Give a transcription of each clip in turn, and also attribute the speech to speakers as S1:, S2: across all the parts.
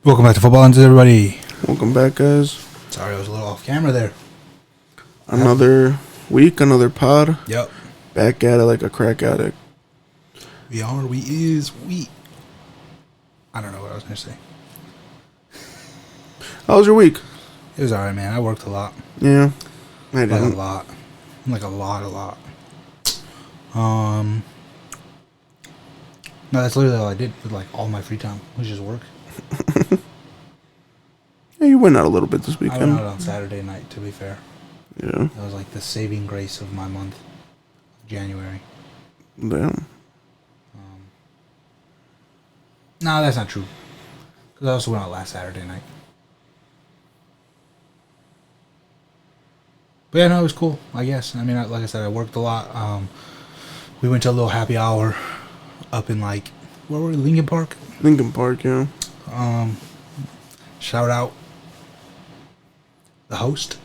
S1: Welcome back to Football Lens, everybody.
S2: Welcome back, guys.
S1: Sorry, I was a little off camera there.
S2: Another week, another pod.
S1: Yep.
S2: Back at it like a crack addict.
S1: We are, we. I don't know what I was going to say.
S2: How was your week?
S1: It was alright, man. I worked a lot.
S2: Yeah, I
S1: Like a
S2: didn't.
S1: lot. Like a lot. No, that's literally all I did with like all my free time, was just work.
S2: Yeah, you went out a little bit this
S1: I went
S2: weekend.
S1: out on Saturday night, to be fair.
S2: Yeah,
S1: That was like the saving grace of my month of January.
S2: damn.
S1: No, that's not true. Because I also went out last Saturday night. But yeah, no, it was cool, I guess. I mean, like I said, I worked a lot. We went to a little happy hour up in like, where were we? Lincoln Park?
S2: Lincoln Park, yeah.
S1: Shout out the host,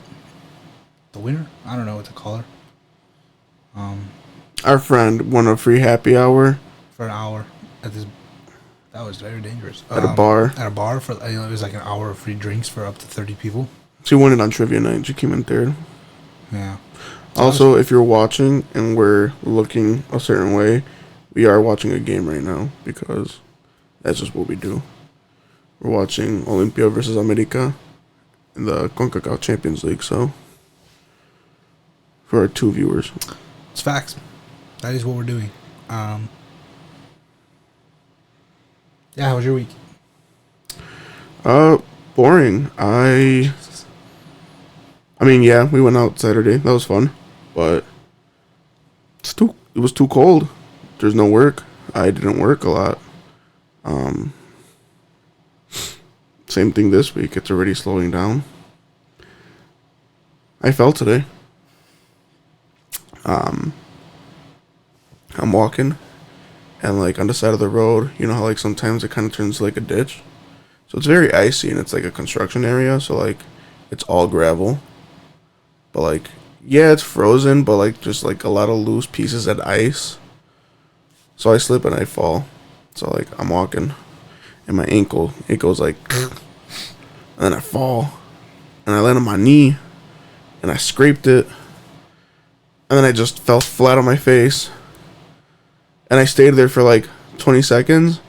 S1: the winner. I don't know what to call her.
S2: Our friend won a free happy hour
S1: For an hour at this. That was very dangerous.
S2: at a bar.
S1: At a bar for it was like an hour of free drinks for up to 30 people.
S2: She won it on trivia night. She came in third.
S1: Yeah.
S2: Also, if you're watching and we're looking a certain way, we are watching a game right now because that's just what we do. We're watching Olimpia versus America in the CONCACAF Champions League, so for our two viewers.
S1: It's facts. That is what we're doing. Yeah, how was your week?
S2: Boring. I mean, yeah, we went out Saturday. That was fun, but it was too cold. There's no work. I didn't work a lot. Same thing this week. It's already slowing down. I fell today. I'm walking, and like on the side of the road, you know how like sometimes it kind of turns like a ditch. So it's very icy, and it's like a construction area. So like it's all gravel. But like, yeah, it's frozen, but like just like a lot of loose pieces of ice. So I slip and I fall. So like I'm walking, and my ankle, it goes like, and then I fall, and I land on my knee, and I scraped it, and then I just fell flat on my face, and I stayed there for like 20 seconds,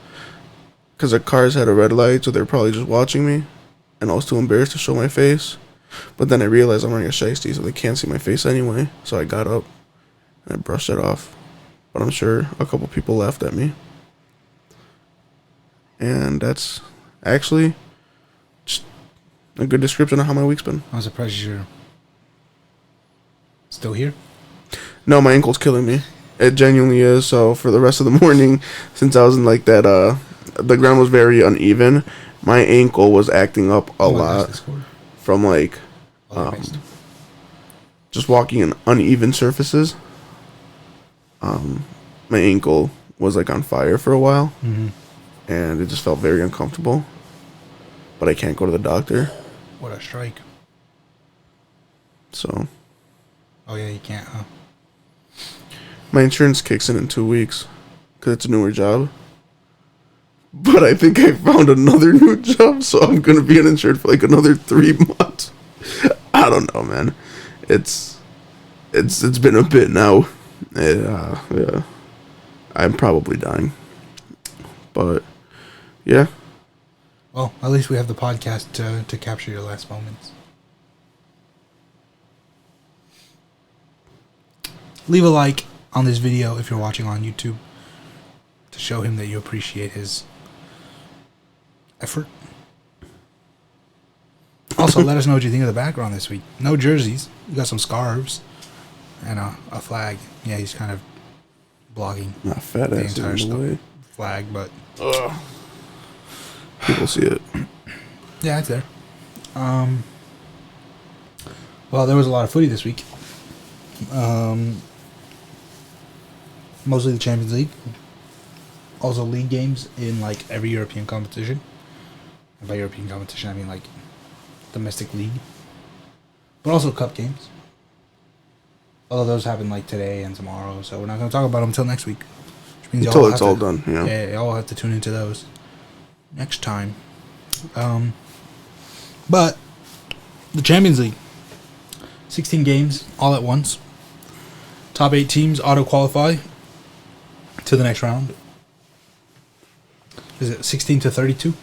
S2: because the cars had a red light, so they're probably just watching me, and I was too embarrassed to show my face. But then I realized I'm wearing a shiesty, so they can't see my face anyway. So I got up and I brushed it off. But I'm sure a couple people laughed at me. And that's actually just a good description of how my week's been.
S1: I'm surprised you're still here.
S2: No, my ankle's killing me. It genuinely is. So for the rest of the morning, since I was in like that, the ground was very uneven. My ankle was acting up a lot. From like just walking in uneven surfaces. My ankle was like on fire for a while, and it just felt very uncomfortable. But I can't go to the doctor.
S1: What a strike.
S2: So
S1: Oh yeah, you can't, huh?
S2: my insurance kicks in 2 weeks because it's a newer job. But I think I found another new job, so I'm going to be uninsured for like another 3 months. I don't know, man. It's been a bit now. Yeah. I'm probably dying. But, yeah.
S1: Well, at least we have the podcast to capture your last moments. Leave a like on this video if you're watching on YouTube to show him that you appreciate his effort. Also, let us know what you think of the background this week. No jerseys. We got some scarves and a flag. Yeah, he's kind of blogging
S2: My fat
S1: the
S2: ass
S1: entire
S2: in the way.
S1: flag, but
S2: People see it.
S1: yeah, it's there. Well, there was a lot of footy this week. Mostly the Champions League. Also league games in like every European competition. And by European competition, I mean like domestic league. But also cup games. Although those happen like today and tomorrow, so we're not going to talk about them until next week. Which means
S2: Until it's all done, yeah.
S1: Yeah, y'all have to tune into those next time. But the Champions League, 16 games all at once. Top 8 teams auto qualify to the next round. Is it 16 to 32?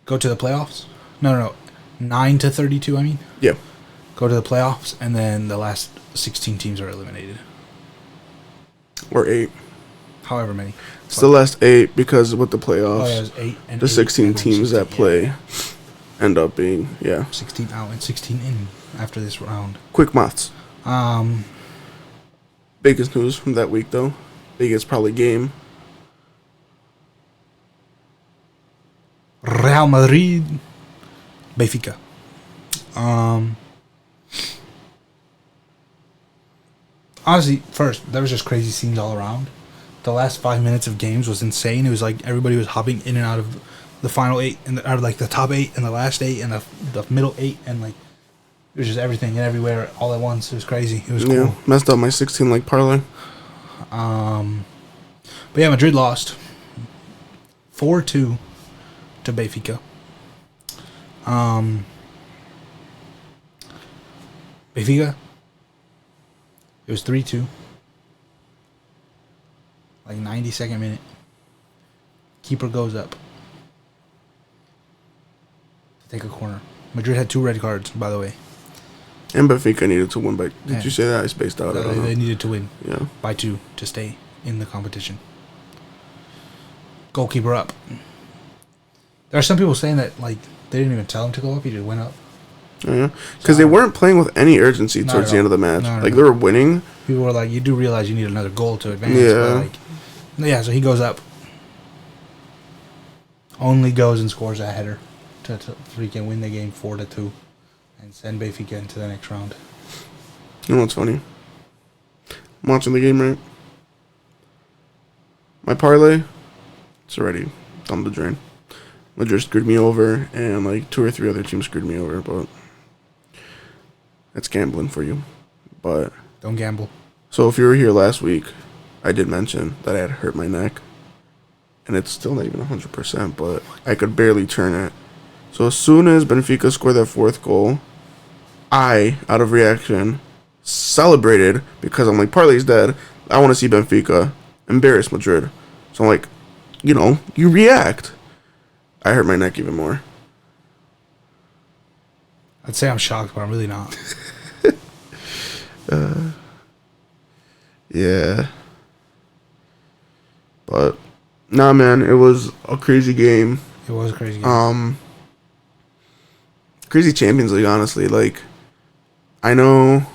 S1: Go to the playoffs? No. 9 to 32, I mean.
S2: Yeah.
S1: Go to the playoffs, and then the last 16 teams are eliminated.
S2: Or 8.
S1: However many.
S2: It's the last 8 because with the playoffs,
S1: Oh, yeah, it was 8 and
S2: the
S1: 8,
S2: 16
S1: and then
S2: teams
S1: 16,
S2: that play end up being,
S1: 16 out and 16 in after this round.
S2: Quick maths.
S1: Um,
S2: Biggest news from that week, though. Biggest probably game.
S1: Real Madrid, Benfica. Honestly, first, there was just crazy scenes all around. The last 5 minutes of games was insane. It was like everybody was hopping in and out of the final 8, and out of like the top 8 and the last 8 and the middle 8, and like it was just everything and everywhere all at once. It was crazy. It was cool.
S2: Yeah, messed up my 16 leg parlay.
S1: But yeah, Madrid lost 4-2 to Benfica. Benfica, it was 3-2. Like 92nd minute. Keeper goes up to take a corner. Madrid had 2 red cards, by the way.
S2: And Benfica needed to win by... Did
S1: Yeah.
S2: you say that? I spaced out. I don't know.
S1: They needed to win
S2: Yeah.
S1: by 2 to stay in the competition. Goalkeeper up. There are some people saying that like they didn't even tell him to go up. He just went up.
S2: Oh, yeah. Because they weren't playing with any urgency
S1: Not
S2: towards
S1: at
S2: the end
S1: all.
S2: of the match.
S1: No,
S2: Like,
S1: no.
S2: they were winning.
S1: People were like, you do realize you need another goal to advance.
S2: Yeah.
S1: But like, yeah, so he goes up. Only goes and scores a header to freaking win the game 4-2 and send Benfica into the next round.
S2: You know what's funny? I'm watching the game, right? My parlay, it's already down the drain. Madrid screwed me over, and like 2 or 3 other teams screwed me over, but that's gambling for you. But
S1: Don't gamble.
S2: so if you were here last week, I did mention that I had hurt my neck, and it's still not even 100%, but I could barely turn it. So as soon as Benfica scored that 4th goal, I, out of reaction, celebrated because I'm like, parlay's dead. I want to see Benfica embarrass Madrid. So I'm like, you react. I hurt my neck even more.
S1: I'd say I'm shocked, but I'm really not.
S2: Yeah. But, nah, man, it was a crazy game.
S1: It was a crazy game.
S2: Crazy Champions League, honestly. Like, I know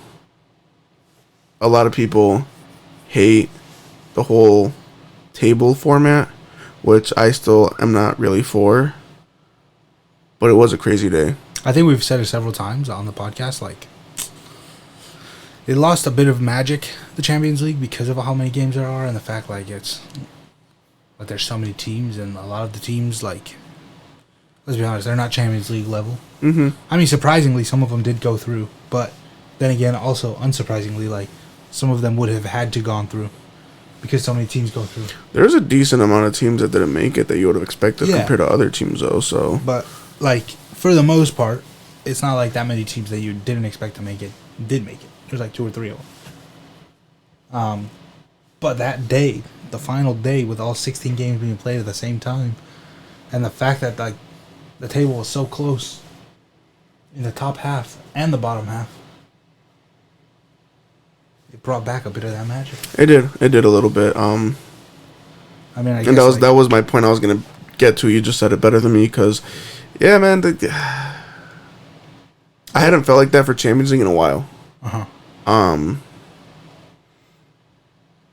S2: a lot of people hate the whole table format, which I still am not really for. But it was a crazy day.
S1: I think we've said it several times on the podcast, like, it lost a bit of magic, the Champions League, because of how many games there are, and the fact, like, but there's so many teams, and a lot of the teams, like, let's be honest, they're not Champions League level.
S2: Mm-hmm.
S1: I mean, surprisingly, some of them did go through, but then again, also, unsurprisingly, like, some of them would have had to gone through, because so many teams go through.
S2: There's a decent amount of teams that didn't make it that you would have expected compared to other teams, though, so...
S1: But, like, for the most part, it's not like that many teams that you didn't expect to make it did make it. There's like 2 or 3 of them. But that day, the final day, with all 16 games being played at the same time, and the fact that like the table was so close in the top half and the bottom half, it brought back a bit of that magic.
S2: It did a little bit. I mean,
S1: I guess,
S2: and that was my point I was gonna get to. You just said it better than me, because, yeah, man, I hadn't felt like that for Champions League in a while.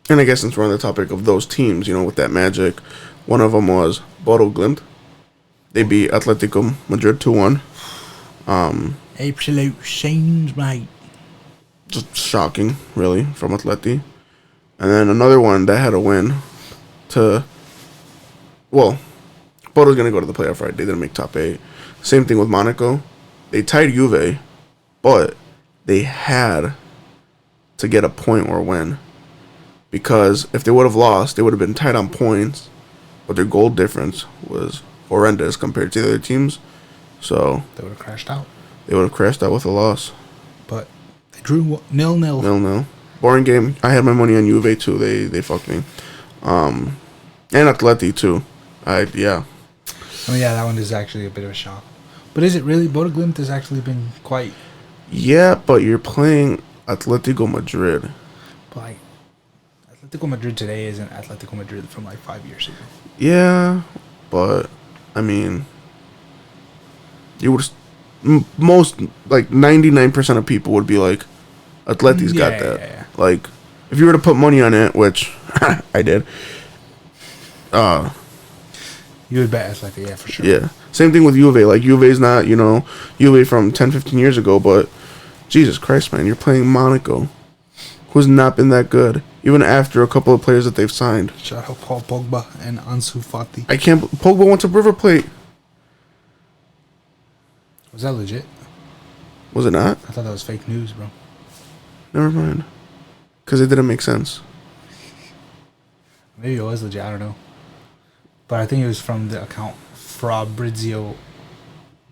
S2: And I guess since we're on the topic of those teams, with that magic, one of them was Bodo Glimt. They beat Atletico Madrid 2-1.
S1: Absolute scenes, mate.
S2: Just shocking, really, from Atleti. And then another one that had a win Bodo's going to go to the playoff, right? They didn't make top 8. Same thing with Monaco. They tied Juve, but they had to get a point or a win. Because if they would have lost, they would have been tied on points, but their goal difference was horrendous compared to the other teams. So
S1: They would have crashed out.
S2: they would have crashed out with a loss.
S1: But they drew 0-0.
S2: 0-0. Boring game. I had my money on Juve too. They fucked me. And Atleti too. Yeah.
S1: I mean, yeah, that one is actually a bit of a shock. But is it really? Bodo Glimt has actually been quite...
S2: Yeah, but you're playing Atletico Madrid.
S1: But, like, Atletico Madrid today isn't Atletico Madrid from, like, 5 years ago.
S2: Yeah, but, I mean, you would... Most, like, 99% of people would be like, Atleti's got that.
S1: Yeah.
S2: Like, if you were to put money on it, which I did,
S1: you would bet Atleti, yeah, for sure.
S2: yeah. Same thing with Juve. Like, Juve's not, Juve from 10, 15 years ago, but Jesus Christ, man, you're playing Monaco, who's not been that good, even after a couple of players that they've signed.
S1: Shout out Paul Pogba and Ansu Fati.
S2: Pogba went to River Plate.
S1: Was that legit?
S2: Was it not?
S1: I thought that was fake news, bro.
S2: Never mind. Because it didn't make sense.
S1: Maybe it was legit, I don't know. But I think it was from the account Fabrizio.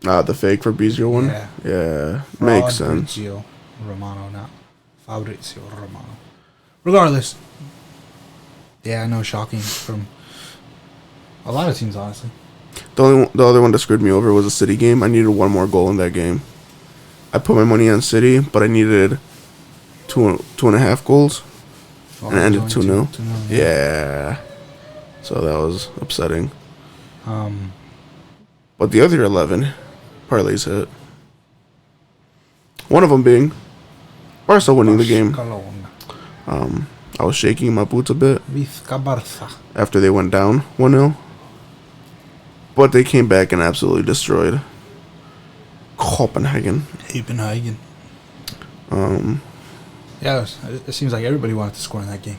S2: The fake Fabrizio one? Yeah. Makes sense.
S1: Fabrizio Romano, not Fabrizio Romano. Regardless. Yeah, I know, shocking from a lot of teams, honestly.
S2: The other one that screwed me over was a City game. I needed one more goal in that game. I put my money on City, but I needed two and a half goals. And it ended 2-0. Yeah. So that was upsetting. But the other 11 parlays hit. One of them being Barca winning the game. I was shaking my boots a bit after they went down 1-0. But they came back and absolutely destroyed Copenhagen.
S1: Yeah, it seems like everybody wanted to score in that game.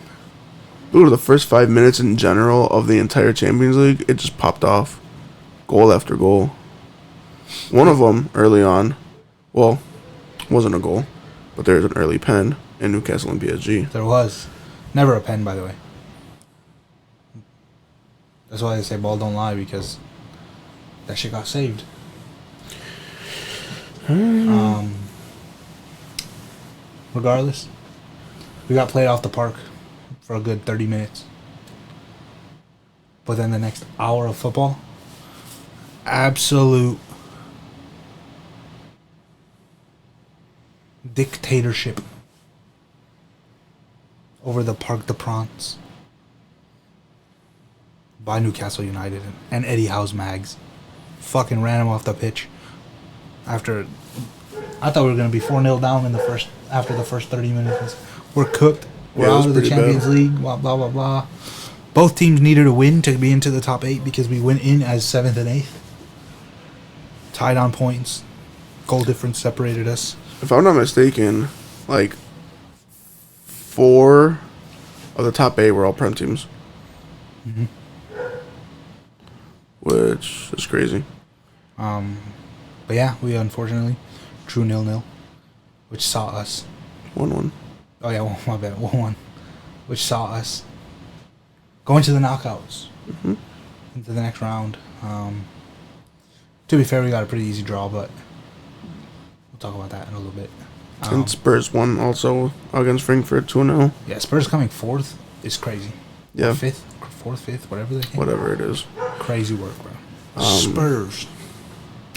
S2: Dude, the first 5 minutes in general of the entire Champions League, it just popped off. Goal after goal. One of them early on, well, wasn't a goal, but there was an early pen in Newcastle and PSG.
S1: There was. Never a pen, by the way. That's why they say ball don't lie, because that shit got saved. Regardless, we got played off the park for a good 30 minutes. But then the next hour of football, absolute dictatorship over the Parc des Princes by Newcastle United and Eddie Howe's Mags. Fucking ran him off the pitch after... I thought we were going to be 4-0 down after the first 30 minutes. We're cooked. We're out of the Champions League. Blah, blah, blah, blah. Both teams needed a win to be into the top 8 because we went in as 7th and 8th. Tied on points. Goal difference separated us.
S2: If I'm not mistaken, like 4 of the top 8 were all Prem teams.
S1: Mm-hmm.
S2: Which is crazy.
S1: But yeah, we unfortunately drew 0-0, which saw us
S2: 1-1.
S1: Oh yeah, my bad, 1-1, which saw us going to the knockouts into the next round. To be fair, we got a pretty easy draw, but we'll talk about that in a little bit.
S2: And Spurs won also against Frankfurt 2-0.
S1: Yeah, Spurs coming 4th is crazy.
S2: Yeah.
S1: 4th, 5th, whatever they came.
S2: Whatever it is.
S1: Crazy work, bro. Spurs.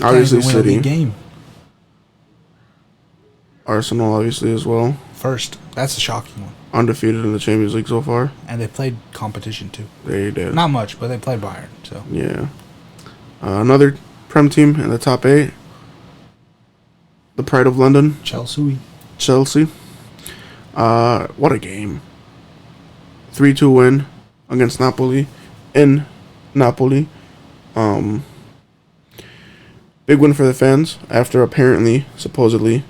S2: Obviously,
S1: Can't even win a
S2: City.
S1: league game.
S2: Arsenal, obviously, as well.
S1: First. That's a shocking one.
S2: Undefeated in the Champions League so far.
S1: And they played competition, too.
S2: They did.
S1: Not much, but they played Bayern, so.
S2: Yeah. Another Prem team in the top 8. The Pride of London.
S1: Chelsea.
S2: What a game. 3-2 win against Napoli. In Napoli. Big win for the fans after apparently, supposedly,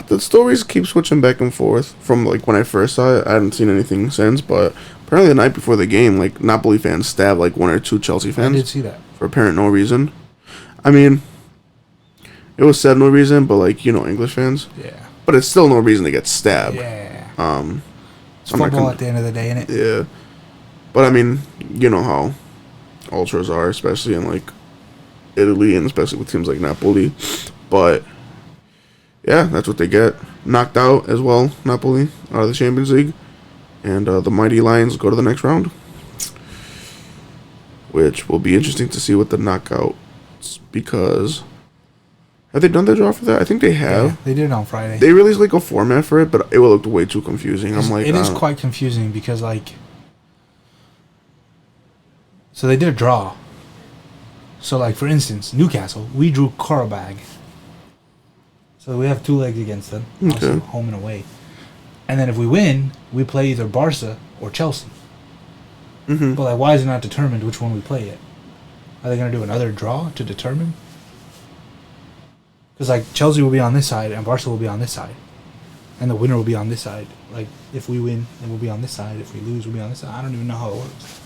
S2: the stories keep switching back and forth from like when I first saw it. I hadn't seen anything since, but apparently the night before the game, like Napoli fans stabbed like 1 or 2 Chelsea fans.
S1: I did see that.
S2: For apparent no reason. I mean, it was said no reason, but like, English fans.
S1: Yeah.
S2: But it's still no reason to get stabbed.
S1: Yeah. It's football at the end of the day, innit?
S2: Yeah. But I mean, you know how ultras are, especially in like Italy and especially with teams like Napoli. But yeah, that's what they get. Knocked out as well, Napoli, out of the Champions League. And the Mighty Lions go to the next round. Which will be interesting to see with the knockouts, because have they done the draw for that? I think they have.
S1: Yeah, they did it on Friday.
S2: They released like a format for it, but it looked way too confusing. I'm like,
S1: it is quite confusing because like, so they did a draw. So like for instance, Newcastle, we drew Karabag. So we have 2 legs against them, also home and away. And then if we win, we play either Barca or Chelsea.
S2: Mm-hmm.
S1: But like, why is it not determined which one we play yet? Are they gonna do another draw to determine? Because like Chelsea will be on this side and Barca will be on this side, and the winner will be on this side. Like if we win, then we'll be on this side. If we lose, we'll be on this side. I don't even know how it works.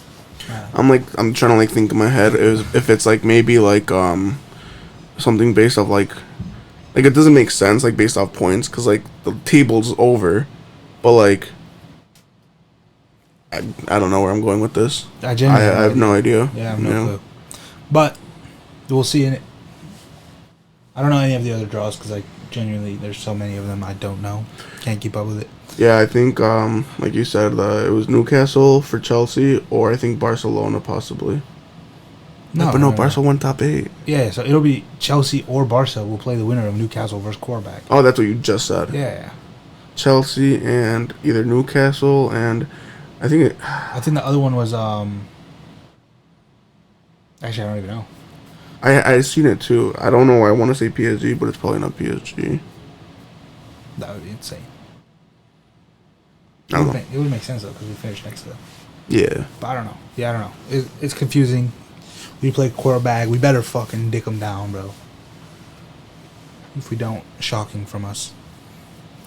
S2: I'm trying to like think in my head if it's like maybe like something based off like it doesn't make sense like based off points, because like the table's over, but like I don't know where I'm going with this. I have no idea.
S1: Yeah, I have no clue. But we'll see in it. I don't know any of the other draws because, like, genuinely, there's so many of them I don't know. Can't keep up with it.
S2: Yeah, I think, like you said, it was Newcastle for Chelsea, or I think Barcelona possibly. No, Barca won top 8.
S1: Yeah, so it'll be Chelsea or Barca will play the winner of Newcastle versus Korback.
S2: Oh, that's what you just said.
S1: Yeah.
S2: Chelsea and either Newcastle and I think
S1: the other one was actually I don't even know.
S2: I seen it too. I don't know why I want to say PSG, but it's probably not PSG.
S1: That would be insane. It would make sense though because we finished next to them.
S2: Yeah.
S1: But I don't know. Yeah, I don't know. It's confusing. We play quarterback. We better fucking dick them down, bro. If we don't, shocking from us.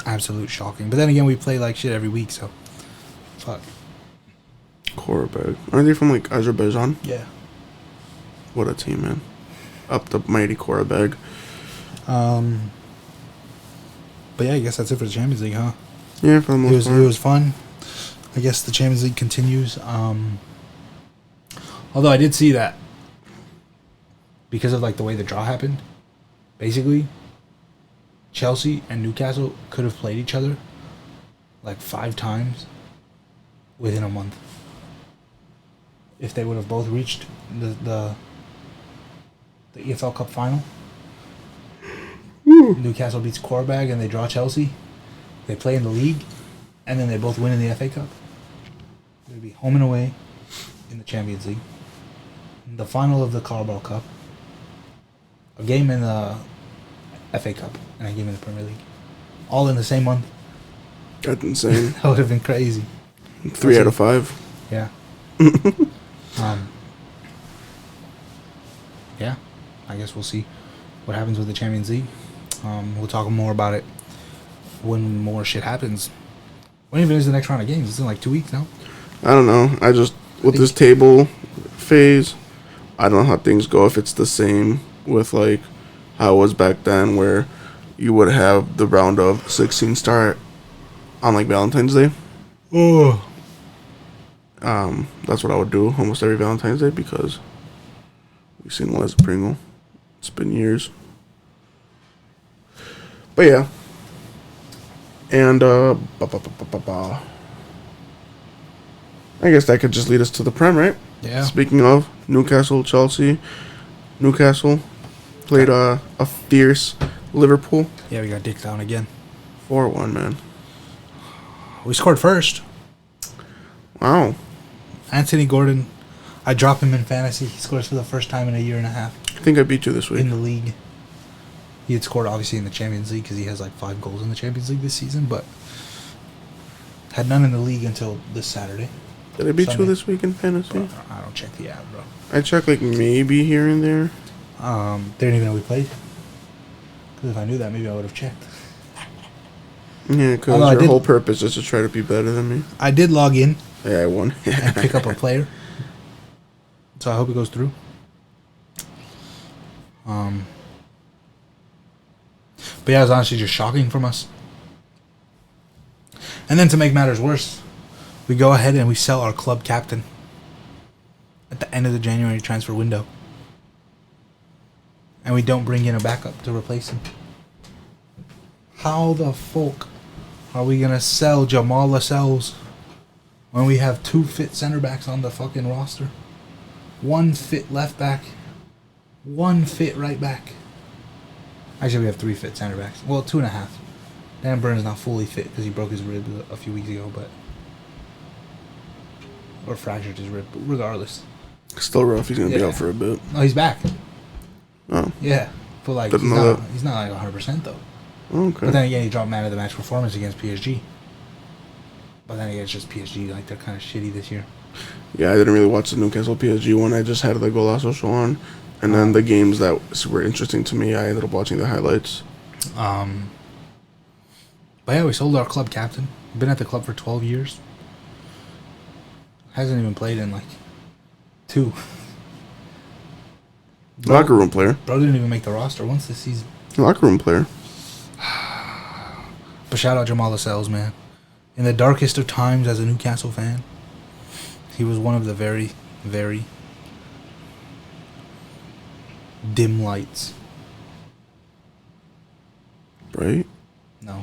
S1: Absolute shocking. But then again, we play like shit every week, so fuck.
S2: Korabag. Aren't they from like Azerbaijan?
S1: Yeah.
S2: What a team, man. Up the mighty Korabag.
S1: But yeah, I guess that's it for the Champions League, huh?
S2: Yeah, for the most part.
S1: It was fun. I guess the Champions League continues. Although I did see that because of like the way the draw happened, basically Chelsea and Newcastle could have played each other like 5 times within a month if they would have both reached the EFL Cup final. Newcastle beats Korabag and they draw Chelsea. They play in the league, and then they both win in the FA Cup. It would be home and away in the Champions League, the final of the Carabao Cup, a game in the FA Cup, and a game in the Premier League, all in the same month.
S2: That's insane.
S1: That would have been crazy.
S2: 3 out of 5.
S1: Yeah. Yeah. I guess we'll see what happens with the Champions League. We'll talk more about it when more shit happens. When even is the next round of games? It's in like 2 weeks now.
S2: I don't know. With this table phase, I don't know how things go. If it's the same with like how it was back then, where you would have the round of 16 start on like Valentine's Day.
S1: Oh.
S2: That's what I would do almost every Valentine's Day because we've seen Les Pringle. It's been years. But yeah. And I guess that could just lead us to the Prem, right?
S1: Yeah.
S2: Speaking of Newcastle, Chelsea, Newcastle played a fierce Liverpool.
S1: Yeah, we got dicked down again.
S2: 4-1, man.
S1: We scored first.
S2: Wow.
S1: Anthony Gordon, I drop him in fantasy. He scores for the first time in a year and a half.
S2: I think I beat you this week.
S1: In the league. He had scored obviously in the Champions League because he has like 5 goals in the Champions League this season, but had none in the league until this Saturday.
S2: Did I beat you this week in fantasy?
S1: Bro, I don't check the app, bro.
S2: I check like maybe here and there.
S1: They didn't even know we played. Because if I knew that, maybe I would have checked.
S2: Yeah, because your whole purpose is to try to be better than me.
S1: I did log in.
S2: Yeah, I won.
S1: And pick up a player. So I hope it goes through. But yeah, it was honestly just shocking from us. And then to make matters worse, we go ahead and we sell our club captain. at the end of the January transfer window. And we don't bring in a backup to replace him. How the fuck are we going to sell Jamal Lascelles when we have 2 fit center backs on the fucking roster? 1 fit left back. 1 fit right back. Actually, we have 3 fit center backs. Well, 2.5. Dan Burns not fully fit because he broke his rib a few weeks ago, but... Or fractured his rib, but regardless.
S2: Still rough. He's going to be out for a bit.
S1: No, he's back.
S2: Oh.
S1: Yeah. But, like, he's not like 100%, though.
S2: Okay.
S1: But then again, he dropped man of the match performance against PSG. But then again, it's just PSG. Like, they're kind of shitty this year.
S2: Yeah, I didn't really watch the Newcastle PSG one. I just had the Golazo show on. And then the games that were interesting to me, I ended up watching the highlights.
S1: But yeah, we sold our club captain. Been at the club for 12 years. Hasn't even played in, like, 2.
S2: Locker room player.
S1: Bro didn't even make the roster once this season.
S2: Locker room player.
S1: But shout out Jamal Lascelles, man. In the darkest of times as a Newcastle fan, he was one of the very, very dim lights.
S2: Right?
S1: No.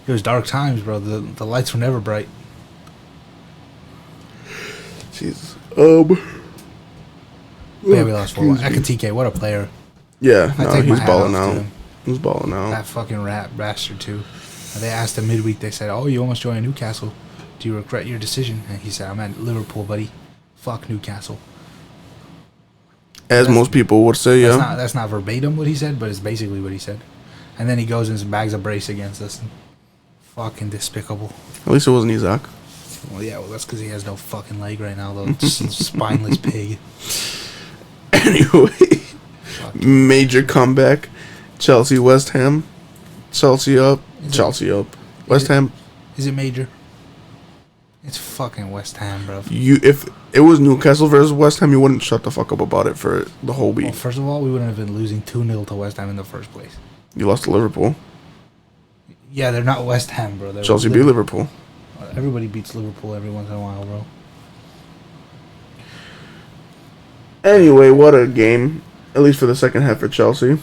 S1: It was dark times, bro. The lights were never bright.
S2: Jesus.
S1: Yeah, we lost 4-1. Ekatike, what a player.
S2: Yeah, no,
S1: take my
S2: he's
S1: hat
S2: balling
S1: off to
S2: out.
S1: him.
S2: He's balling out.
S1: That fucking rat bastard, too. They asked him midweek, they said, oh, you almost joined Newcastle. Do you regret your decision? And he said, I'm at Liverpool, buddy. Fuck Newcastle.
S2: As most people would say, yeah.
S1: That's not verbatim what he said, but it's basically what he said. And then he goes and bags a brace against us. Fucking despicable.
S2: At least it wasn't Isaac.
S1: Well, yeah, well, that's because he has no fucking leg right now, though. Spineless pig.
S2: Anyway, major comeback. Chelsea, West Ham. Chelsea up. Chelsea up. West Ham.
S1: Is it major? It's fucking West Ham, bro.
S2: If it was Newcastle versus West Ham, you wouldn't shut the fuck up about it for the whole week.
S1: Well, first of all, we wouldn't have been losing 2-0 to West Ham in the first place.
S2: You lost to Liverpool.
S1: Yeah, they're not West Ham, bro. They're
S2: Chelsea beat Liverpool.
S1: Everybody beats Liverpool every once in a while, bro.
S2: Anyway, what a game. At least for the second half for Chelsea.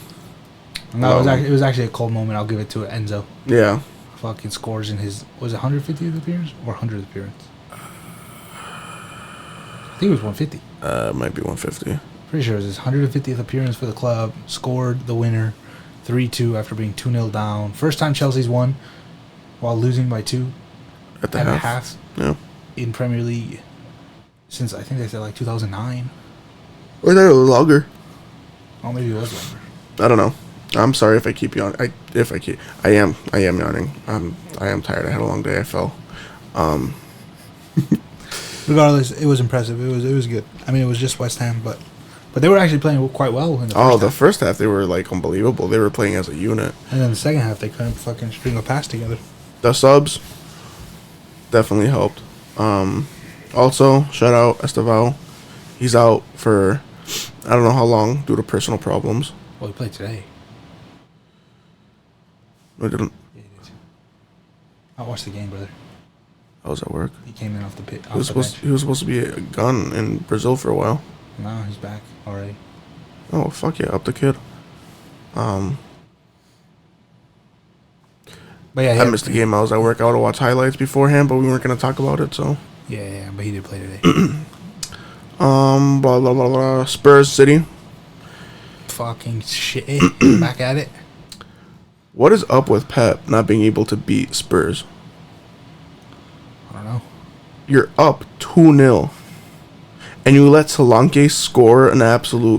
S1: No, it was actually a cold moment. I'll give it to Enzo.
S2: Yeah.
S1: Fucking scores in his... Was it 150th appearance? Or 100th appearance? I think it was 150.
S2: It might be 150.
S1: Pretty sure it was his 150th appearance for the club. Scored the winner 3-2 after being 2-0 down. First time Chelsea's won while losing by 2
S2: at the half.
S1: Yeah. In Premier League since I think they said like 2009.
S2: Or that it was longer.
S1: Oh, maybe it was longer.
S2: I don't know. I'm sorry if I keep yawning. I am yawning. I am tired. I had a long day. I fell.
S1: Regardless, it was impressive. It was good. I mean, it was just West Ham, but they were actually playing quite well in the first half.
S2: The first half they were like unbelievable. They were playing as a unit.
S1: And then the second half they couldn't fucking string a pass together.
S2: The subs definitely helped. Also, shout out Esteval. He's out for I don't know how long due to personal problems.
S1: Well, he played today.
S2: I didn't.
S1: Yeah, he did. I watched the game, brother.
S2: I was at work.
S1: He came in off the pit.
S2: He was supposed to be a gun in Brazil for a while.
S1: No, he's back already.
S2: Oh, fuck yeah, up the kid.
S1: But yeah,
S2: I missed the game. I was at work. I would have watched highlights beforehand, but we weren't going to talk about it, so.
S1: Yeah, but he did play today.
S2: Blah, blah, blah, blah. Spurs City.
S1: Fucking shit. Back at it.
S2: What is up with Pep not being able to beat Spurs?
S1: I don't know.
S2: You're up 2-0. And you let Solanke score an absolute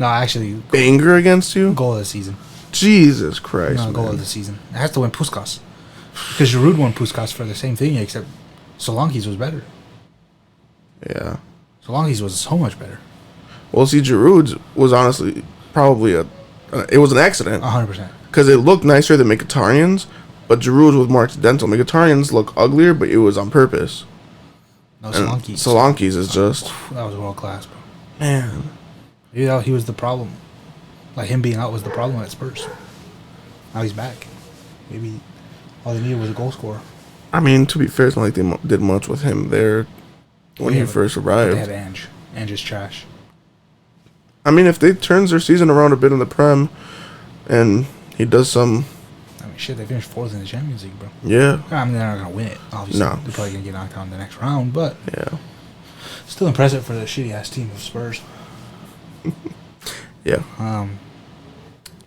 S2: banger against you?
S1: Goal of the season.
S2: Jesus Christ,
S1: No, goal of the season. It has to win Puskas. Because Giroud won Puskas for the same thing, except Solanke's was better.
S2: Yeah.
S1: Solanke's was so much better.
S2: Well, see, Giroud's was honestly probably it was an accident.
S1: 100%.
S2: Because it looked nicer than Mkhitaryan's, but Giroud's was more accidental. Mkhitaryan's look uglier, but it was on purpose.
S1: No, Solanke's.
S2: Solanke's is just...
S1: That was world class, bro.
S2: Man.
S1: Maybe he was the problem. Like, him being out was the problem at Spurs. Now he's back. Maybe All they needed was a goal scorer.
S2: I mean, to be fair, it's not like they did much with him there when he first arrived.
S1: They have Ange. Ange is trash.
S2: I mean, if they turns their season around a bit in the Prem, and he does some...
S1: I mean, shit, they finished 4th in the Champions League, bro.
S2: Yeah.
S1: I mean, they're not going to win it, obviously.
S2: No.
S1: They're probably going to get knocked out in the next round, but...
S2: Yeah.
S1: Still impressive for the shitty-ass team of Spurs.
S2: Yeah.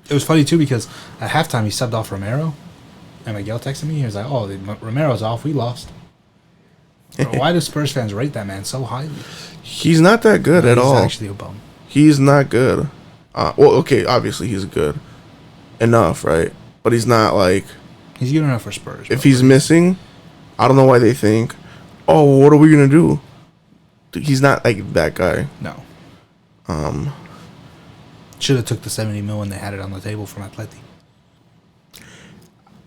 S1: It was funny, too, because at halftime, he subbed off Romero, and Miguel texted me. He was like, oh, Romero's off. We lost. Bro, why do Spurs fans rate that man so highly?
S2: He's not that good at all.
S1: He's actually a bum.
S2: He's not good. Well, okay, obviously he's good enough, right? But he's not like...
S1: He's good enough for Spurs.
S2: If he's missing, I don't know why they think, oh, what are we going to do? He's not like that guy.
S1: No. Should have took the 70 mil when they had it on the table from Atleti.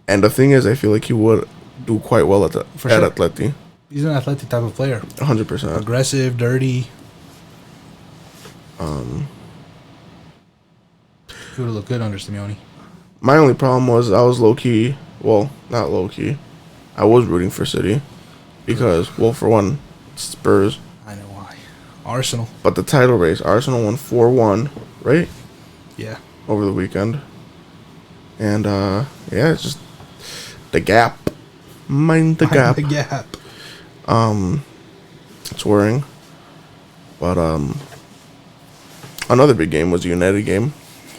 S2: And the thing is, I feel like he would do quite well at Atleti.
S1: He's an Atleti type of player.
S2: 100%.
S1: Aggressive, dirty. He would have looked good under Simeone.
S2: My only problem was I was low-key... Well, not low-key. I was rooting for City. Because, well, for one, Spurs.
S1: I know why. Arsenal.
S2: But the title race, Arsenal won 4-1, right?
S1: Yeah.
S2: Over the weekend. And, yeah, it's just... The gap. Mind the gap.
S1: Mind the gap.
S2: It's worrying. But, another big game was the United game.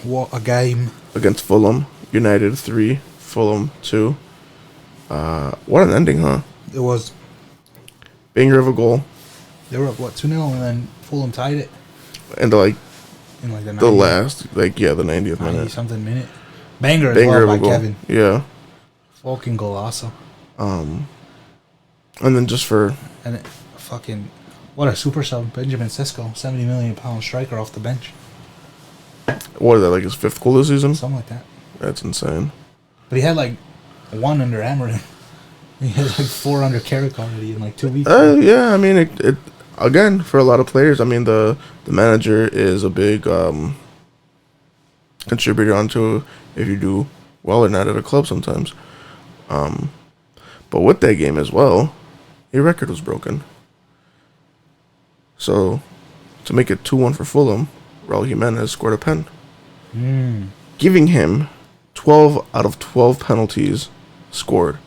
S1: What a game.
S2: Against Fulham. United 3, Fulham 2. What an ending, huh?
S1: It was.
S2: Banger of a goal.
S1: They were up, 2-0, and then Fulham tied it.
S2: And, like,
S1: in like the 90th,
S2: last, like, yeah, the 90th minute.
S1: 90-something minute. Banger as well by Kevin.
S2: Yeah.
S1: Fucking golazo.
S2: And then just for...
S1: And it, fucking... What a super sub. Benjamin Sesko. 70 million pound striker off the bench.
S2: What is that, like his 5th goal this season?
S1: Something like that.
S2: That's insane.
S1: But he had like 1 under Amarin. He had like 4 under Carrick already in like 2 weeks.
S2: Yeah, I mean, it again, for a lot of players, I mean, the manager is a big contributor onto if you do well or not at a club sometimes. But with that game as well, a record was broken. So, to make it 2-1 for Fulham, Raul Jimenez scored a pen. Giving him 12 out of 12 penalties scored.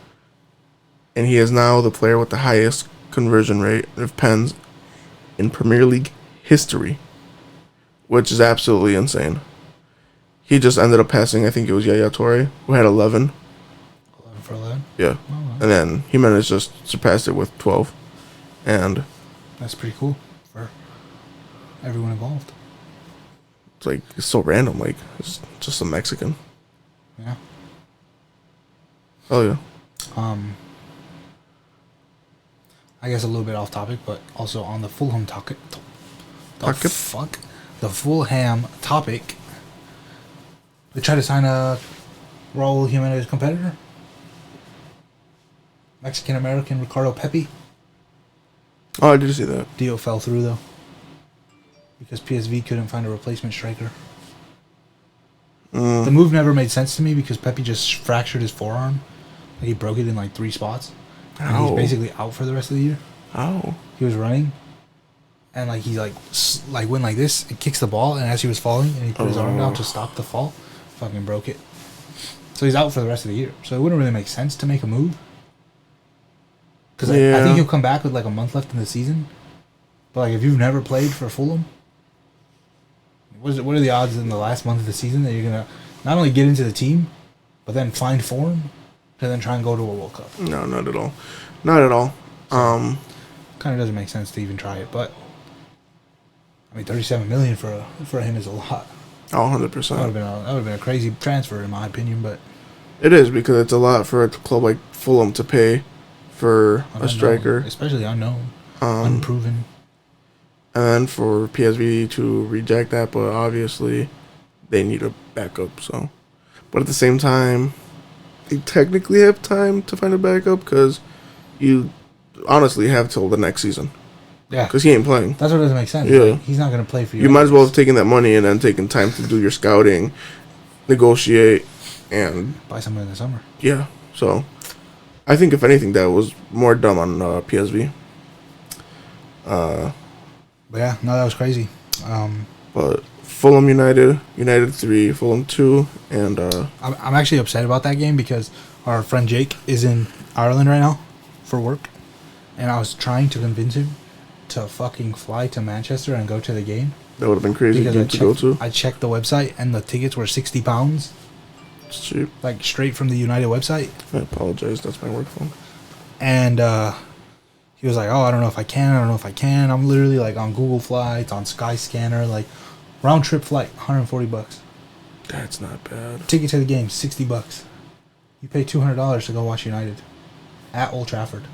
S2: And he is now the player with the highest conversion rate of pens in Premier League history. Which is absolutely insane. He just ended up passing, I think it was Yaya Toure, who had 11.
S1: 11 for 11?
S2: Yeah. Oh, wow. And then Jimenez just surpassed it with 12. And...
S1: That's pretty cool for everyone involved.
S2: It's like, it's so random, like, it's just a Mexican.
S1: Yeah.
S2: Oh, yeah.
S1: I guess a little bit off topic, but also on the Fulham topic. The Fulham topic. They tried to sign a Raul Jimenez competitor. Mexican-American Ricardo Pepi.
S2: Oh, I did see that.
S1: Deal fell through, though. Because PSV couldn't find a replacement striker. The move never made sense to me because Pepe just fractured his forearm. Like he broke it in like 3 spots. And he's basically out for the rest of the year.
S2: Oh.
S1: He was running. And like he like went like this and kicks the ball. And as he was falling and he put his arm down to stop the fall, fucking broke it. So he's out for the rest of the year. So it wouldn't really make sense to make a move. Because I think he'll come back with like a month left in the season. But like if you've never played for Fulham, what are the odds in the last month of the season that you're gonna not only get into the team, but then find form to then try and go to a World Cup?
S2: No, not at all. Not at all.
S1: So, kind of doesn't make sense to even try it, but I mean, 37 million for him is a lot.
S2: Oh, 100%.
S1: That would have been a crazy transfer in my opinion, but
S2: it is because it's a lot for a club like Fulham to pay for a striker,
S1: especially unknown, unproven.
S2: And then for PSV to reject that, but obviously they need a backup. So, but at the same time, they technically have time to find a backup because you honestly have till the next season.
S1: Yeah,
S2: because he ain't playing.
S1: That's what doesn't make sense.
S2: Yeah,
S1: like, he's not going to play for you.
S2: You might as well have taken that money and then taken time to do your scouting, negotiate, and
S1: buy someone in the summer.
S2: Yeah, so I think if anything, that was more dumb on PSV.
S1: But yeah, no, that was crazy.
S2: But Fulham United 3, Fulham 2, and
S1: I'm actually upset about that game because our friend Jake is in Ireland right now for work, and I was trying to convince him to fucking fly to Manchester and go to the game.
S2: that would have been crazy game to go to.
S1: I checked the website and the tickets were £60,
S2: It's cheap.
S1: like straight from the United website.
S2: I apologize. That's my work phone.
S1: And he was like, "Oh, I don't know if I can. I don't know if I can." I'm literally like on Google Flights, on Skyscanner, like round trip flight, $140.
S2: That's not bad.
S1: Ticket to the game, $60. You pay $200 to go watch United at Old Trafford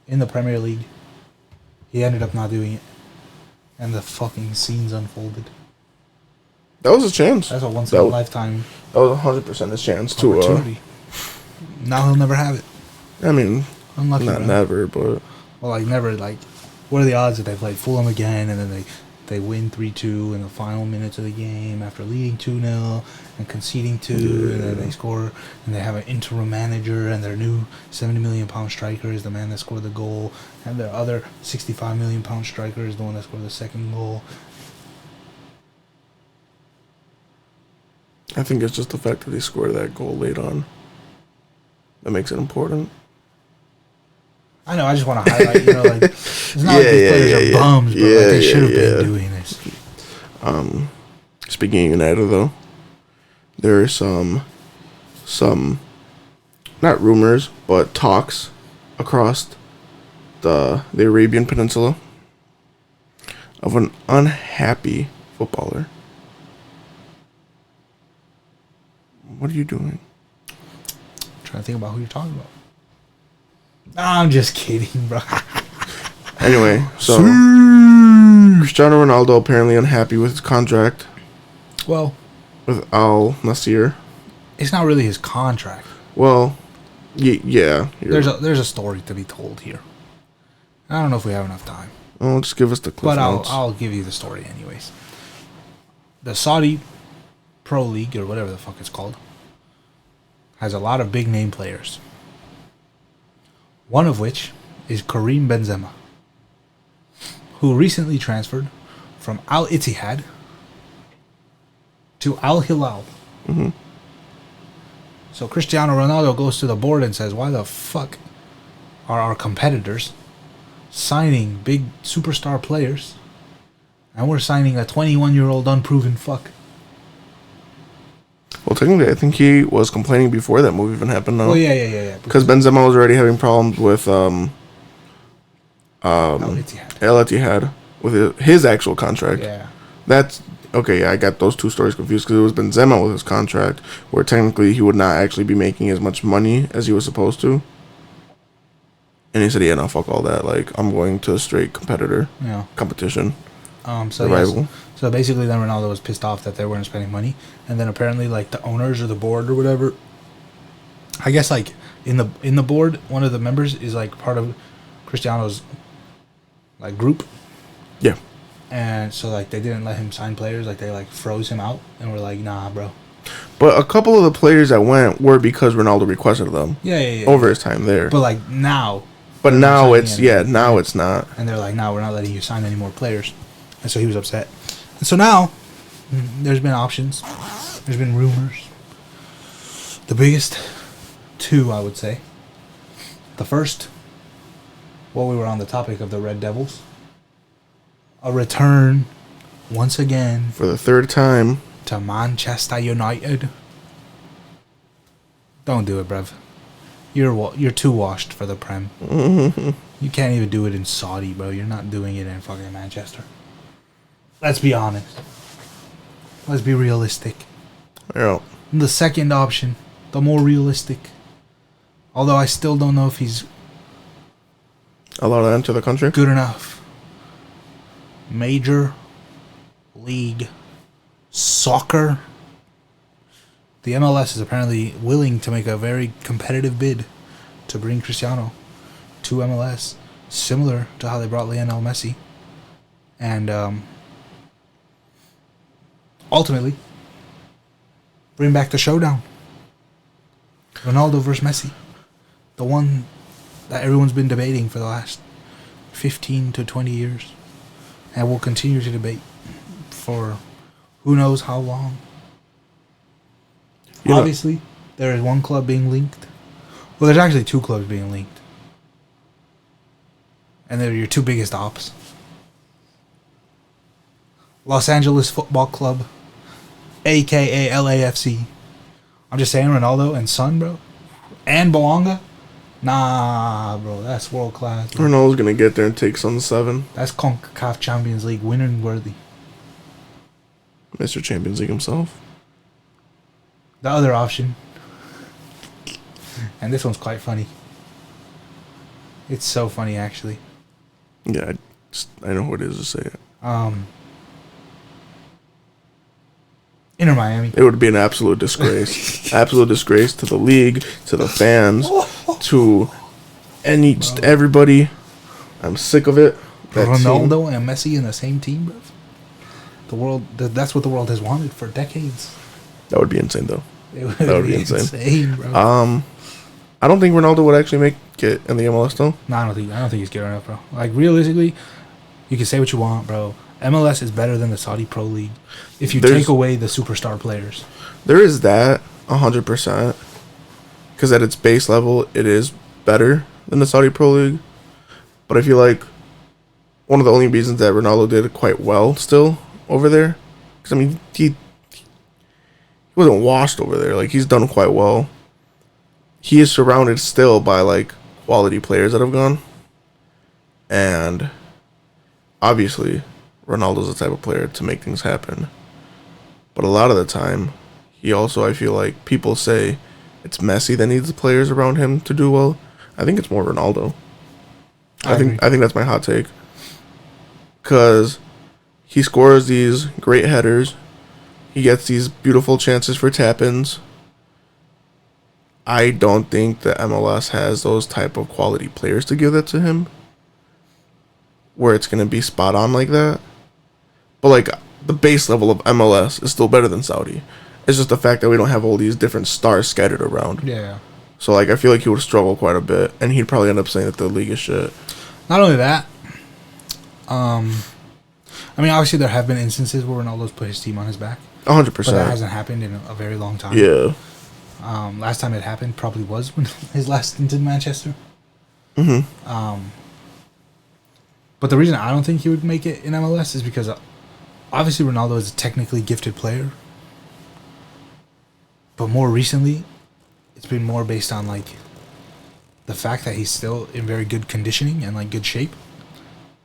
S1: in the Premier League. He ended up not doing it, and the fucking scenes unfolded.
S2: That was a chance.
S1: That's a once in a lifetime
S2: That was 100% his chance to.
S1: opportunity. Now he'll never have it.
S2: I mean,
S1: Unlucky.
S2: not
S1: bro.
S2: never, but
S1: Well, like never. Like, what are the odds that they play Fulham again and then they win 3-2 in the final minutes of the game after leading 2-0 and conceding 2, and then they score and they have an interim manager and their new £70 million striker is the man that scored the goal, and their other £65 million striker is the one that scored the second goal.
S2: I think it's just the fact that they scored that goal late on that makes it important.
S1: I know. I just want to highlight, like it's not like these players are bums, but like they should have been doing this.
S2: Speaking of United, though, there are some not rumors, but talks across the Arabian Peninsula of an unhappy footballer. What are you doing?
S1: I'm trying to think about who you're talking about. I'm just kidding, bro.
S2: Anyway, so Cristiano Ronaldo apparently unhappy with his contract
S1: Well,
S2: with Al Nassr.
S1: it's not really his contract.
S2: Well, yeah.
S1: There's a story to be told here. I don't know if we have enough time,
S2: Oh, just give us the cliff
S1: but
S2: notes.
S1: I'll give you the story anyways. The Saudi Pro League, or whatever the fuck it's called, has a lot of big name players. One of which is Karim Benzema, who recently transferred from Al Ittihad to Al Hilal.
S2: Mm-hmm.
S1: So Cristiano Ronaldo goes to the board and says, "Why the fuck are our competitors signing big superstar players, and we're signing a 21-year-old unproven fuck?"
S2: Well, technically, I think he was complaining before that move even happened. No?
S1: Oh yeah.
S2: Because Benzema was already having problems with
S1: Al Ittihad.
S2: Al Ittihad with his actual contract.
S1: Yeah.
S2: That's okay. Yeah, I got those two stories confused because it was Benzema with his contract, where technically he would not actually be making as much money as he was supposed to. And he said, "Yeah, no, fuck all that. Like, I'm going to a straight competition."
S1: So
S2: rival.
S1: yes. So basically, then Ronaldo was pissed off that they weren't spending money, and then apparently, like the owners or the board or whatever, I guess like in the board, one of the members is like part of Cristiano's like group,
S2: Yeah.
S1: and so like they didn't let him sign players, like they like froze him out, and were like, "Nah, bro."
S2: But a couple of the players that went were because Ronaldo requested them
S1: Yeah.
S2: over his time there.
S1: But like now.
S2: But
S1: they're
S2: now
S1: not
S2: it's
S1: signing any-
S2: now it's not.
S1: And they're like, "No, we're not letting you sign any more players," and so he was upset. And so now, there's been options. There's been rumors. The biggest two, I would say. The first, while we were on the topic of the Red Devils, a return, once again,
S2: For the third time.
S1: to Manchester United. Don't do it, bruv. You're too washed for the Prem. You can't even do it in Saudi, bro. You're not doing it in fucking Manchester. Let's be honest. Let's be realistic.
S2: Yeah.
S1: The second option, the more realistic. Although I still don't know if he's
S2: Allowed to enter the country?
S1: good enough. Major League Soccer. The MLS is apparently willing to make a very competitive bid to bring Cristiano to MLS, similar to how they brought Lionel Messi. And ultimately, bring back the showdown. Ronaldo versus Messi. The one that everyone's been debating for the last 15 to 20 years. And will continue to debate for who knows how long.
S2: You know-
S1: Obviously, there is one club being linked. Well, there's actually two clubs being linked. And they're your two biggest ops. Los Angeles Football Club, a.k.a. LAFC. I'm just saying Ronaldo and Son, bro. And Belonga. Nah, bro, that's world class. Bro.
S2: Ronaldo's gonna get there and take Sun 7.
S1: That's CONCACAF Champions League winning worthy.
S2: Mr. Champions League himself.
S1: The other option, and this one's quite funny. It's so funny, actually.
S2: Yeah, I know who it is to say it.
S1: Inter Miami.
S2: It would be an absolute disgrace. Absolute disgrace to the league, to the fans, to just everybody. I'm sick of it. That
S1: Ronaldo
S2: team,
S1: and Messi in the same team, bro. The world. That's what the world has wanted for decades.
S2: that would be insane, though.
S1: It would
S2: That would be insane.
S1: bro.
S2: I don't think Ronaldo would actually make it in the MLS, though.
S1: No, I don't think he's good enough, bro. Like, realistically, you can say what you want, bro. MLS is better than the Saudi Pro League if you take away the superstar players.
S2: There is that 100%. Because at its base level, it is better than the Saudi Pro League. But I feel like one of the only reasons that Ronaldo did quite well still over there, because I mean he wasn't washed over there. Like, he's done quite well. He is surrounded still by like quality players that have gone, and obviously Ronaldo's the type of player to make things happen. But a lot of the time, he also, I feel like people say it's Messi that needs the players around him to do well. I think it's more Ronaldo. I think that's my hot take. Because he scores these great headers. He gets these beautiful chances for tap-ins. I don't think the MLS has those type of quality players to give that to him, where it's going to be spot on like that. But like, the base level of MLS is still better than Saudi. It's just the fact that we don't have all these different stars scattered around.
S1: Yeah.
S2: So like, I feel like he would struggle quite a bit, and he'd probably end up saying that the league is shit.
S1: Not only that, I mean, obviously there have been instances where Ronaldo's put his team on his back.
S2: 100%.
S1: But that hasn't happened in a very long time.
S2: Yeah.
S1: Last time it happened probably was when his last stint in Manchester.
S2: Mm-hmm.
S1: But the reason I don't think he would make it in MLS is because obviously Ronaldo is a technically gifted player. But more recently, it's been more based on like the fact that he's still in very good conditioning and like good shape.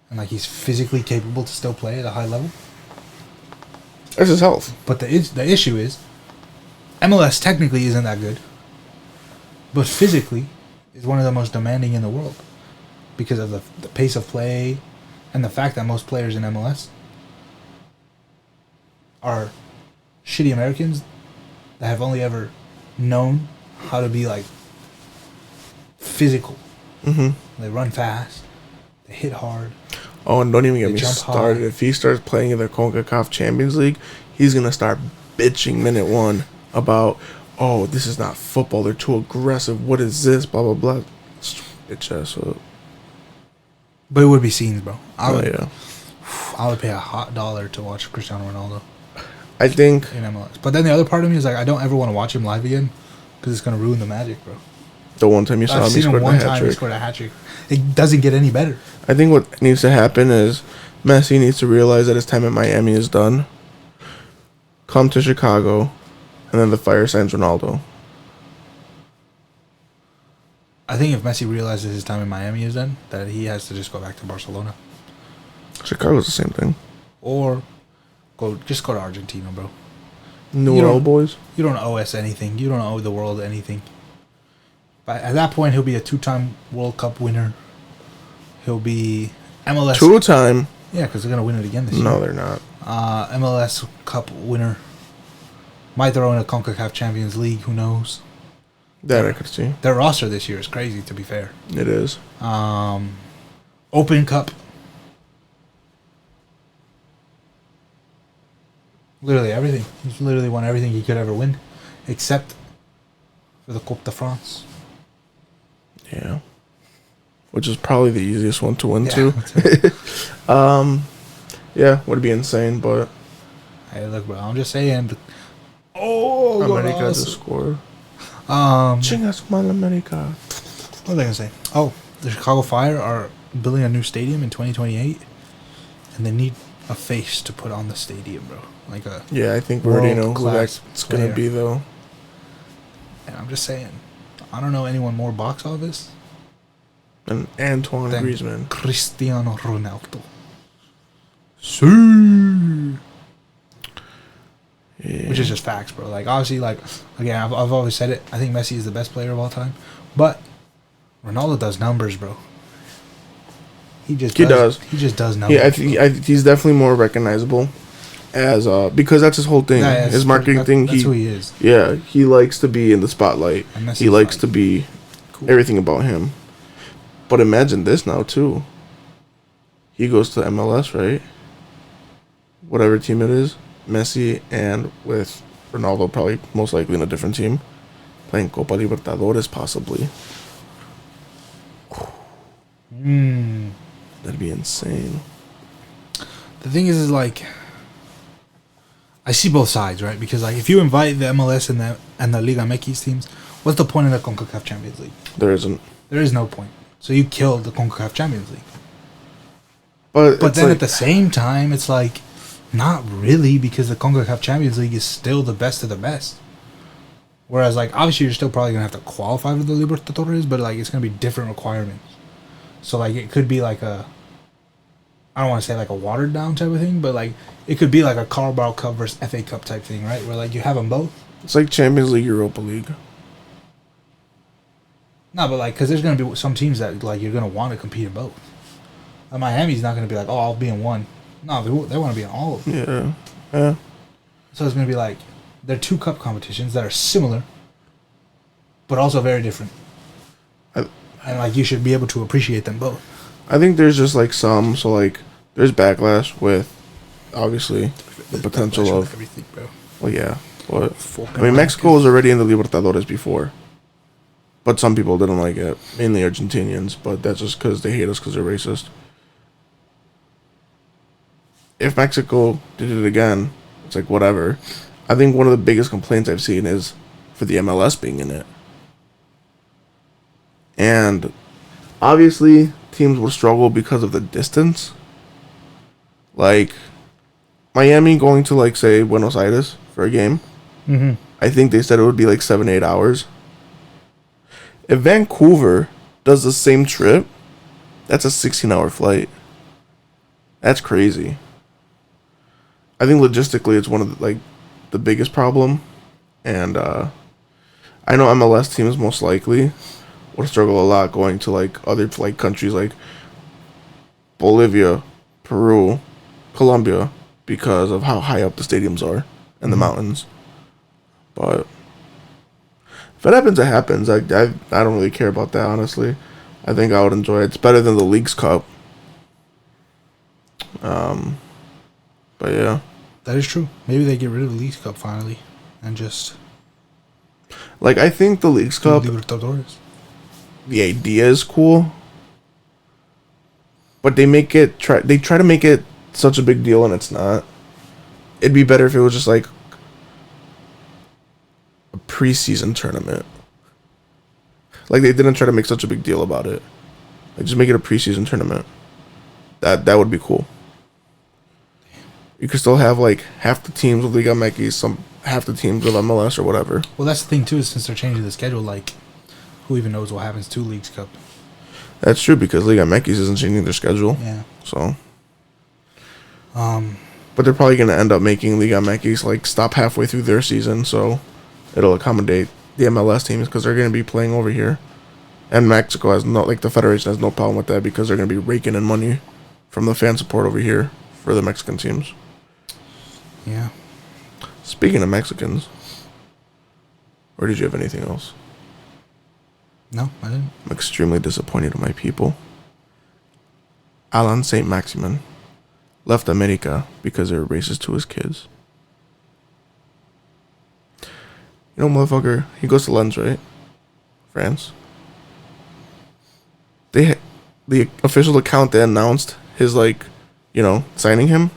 S1: And like he's physically capable to still play at a high level.
S2: That's his health.
S1: But the issue is, MLS technically isn't that good, but physically is one of the most demanding in the world because of the pace of play and the fact that most players in MLS are shitty Americans that have only ever known how to be like physical.
S2: Mm-hmm.
S1: They run fast, they hit hard.
S2: Oh, and don't even get
S1: They
S2: me
S1: jump
S2: started.
S1: high.
S2: If he starts playing in the CONCACAF Champions League, he's going to start bitching minute one about, oh, this is not football. They're too aggressive. What is this? Blah, blah, blah. Bitch ass up.
S1: But it would be scenes, bro. I would pay a hot dollar to watch Cristiano Ronaldo
S2: I think
S1: in MLS. But then the other part of me is like, I don't ever want to watch him live again because it's going to ruin the magic, bro.
S2: the one time you saw
S1: I've
S2: him, he
S1: seen him
S2: scored a
S1: one
S2: hat
S1: time, he
S2: trick.
S1: scored a hat trick. It doesn't get any better.
S2: I think what needs to happen is Messi needs to realize that his time at Miami is done. Come to Chicago, and then the fire signs Ronaldo.
S1: I think if Messi realizes his time in Miami is done, that he has to just go back to Barcelona.
S2: Chicago's the same thing.
S1: Or just go to Argentina, bro.
S2: New
S1: You
S2: World
S1: don't-
S2: boys.
S1: You don't owe us anything. You don't owe the world anything. But at that point, he'll be a 2-time World Cup winner. He'll be MLS.
S2: 2-time.
S1: Yeah, because they're going to win it again this
S2: No,
S1: year.
S2: they're not.
S1: MLS Cup winner. Might throw in a CONCACAF Champions League. Who knows?
S2: That I could see.
S1: Their roster this year is crazy, to be fair.
S2: It is.
S1: Open Cup. Literally everything. He's literally won everything he could ever win. Except for the Coupe de France.
S2: Yeah. Which is probably the easiest one to win
S1: Yeah,
S2: too.
S1: that's it.
S2: Yeah, would be insane, but
S1: Hey, look, bro. I'm just saying. Oh,
S2: America just
S1: golazo.
S2: scored.
S1: Um,
S2: Chingas mal America.
S1: what was I gonna say? Oh, the Chicago Fire are building a new stadium in 2028, and they need a face to put on the stadium, bro. Like a
S2: Yeah, I think we already know who
S1: world-class
S2: that's gonna
S1: player.
S2: be though.
S1: And I'm just saying, I don't know anyone more box office
S2: And Antoine
S1: than
S2: Griezmann.
S1: Cristiano Ronaldo. See.
S2: Yeah.
S1: Which is just facts, bro. Like, obviously, like, again, I've always said it. I think Messi is the best player of all time. But Ronaldo does numbers, bro. He just does. He just does numbers.
S2: Yeah, he's definitely more recognizable as because that's his whole thing.
S1: Yeah,
S2: His marketing thing.
S1: That's who he is.
S2: Yeah, he likes to be in the spotlight.
S1: And Messi's
S2: He likes
S1: like,
S2: to be
S1: cool.
S2: everything about him. But imagine this now too. He goes to MLS, right? Whatever team it is, Messi, and with Ronaldo probably most likely in a different team, playing Copa Libertadores possibly. That'd be insane.
S1: The thing is like, I see both sides, right? Because like, if you invite the MLS and the Liga MX teams, what's the point of the CONCACAF Champions League?
S2: There isn't.
S1: There is no point. So you killed the CONCACAF Champions League.
S2: But
S1: But
S2: it's
S1: then
S2: like,
S1: at the same time, it's like, not really, because the CONCACAF Champions League is still the best of the best. Whereas, like, obviously you're still probably going to have to qualify for the Libertadores, but, like, it's going to be different requirements. So, like, it could be like a, I don't want to say like a watered down type of thing, but, like, it could be like a Carabao Cup versus FA Cup type thing, right? Where, like, you have them both.
S2: it's like Champions League, Europa League.
S1: No, but, like, because there's going to be some teams that, like, you're going to want to compete in both. Like, Miami's not going to be like, oh, I'll be in one. No, they want to be in all of them.
S2: Yeah. Yeah.
S1: So it's going to be like, they're two cup competitions that are similar, but also very different. And like, you should be able to appreciate them both.
S2: I think there's just like some, so like there's backlash with obviously the potential of
S1: everything, bro.
S2: well, yeah. But
S1: Fucking
S2: I mean, Mexico was already in the Libertadores before, but some people didn't like it, mainly Argentinians. But that's just because they hate us because they're racist. If Mexico did it again, it's like whatever. I think one of the biggest complaints I've seen is for the MLS being in it. And obviously, teams will struggle because of the distance. Like, Miami going to, like, say, Buenos Aires for a game.
S1: Mm-hmm.
S2: I think they said it would be like 7-8 hours. If Vancouver does the same trip, that's a 16-hour flight. That's crazy. I think logistically it's one of the, like, the biggest problem. And I know MLS teams most likely will struggle a lot going to like other like countries like Bolivia, Peru, Colombia because of how high up the stadiums are and the mountains. But if it happens, it happens. I don't really care about that, honestly. I think I would enjoy it. It's better than the Leagues Cup. But yeah.
S1: That is true. Maybe they get rid of the League Cup finally and just
S2: Like, I think the Leagues Cup,
S1: Libertadores.
S2: the idea is cool. But they try to make it such a big deal and it's not. It'd be better if it was just like a preseason tournament. Like, they didn't try to make such a big deal about it. Like, just make it a preseason tournament. That would be cool. You could still have like half the teams of Liga MX, half the teams of MLS or whatever.
S1: Well, that's the thing too. Is since they're changing the schedule, like, who even knows what happens to Leagues Cup?
S2: That's true because Liga MX isn't changing their schedule.
S1: Yeah.
S2: So. But they're probably gonna end up making Liga MX like stop halfway through their season, so it'll accommodate the MLS teams because they're gonna be playing over here, and Mexico has no, like, the federation has no problem with that because they're gonna be raking in money from the fan support over here for the Mexican teams.
S1: Yeah.
S2: Speaking of Mexicans, or did you have anything else?
S1: No, I didn't.
S2: I'm extremely disappointed in my people. Alan St. Maximin left America because they were racist to his kids. You know, motherfucker, he goes to Lens, right? France. The official account that announced his signing him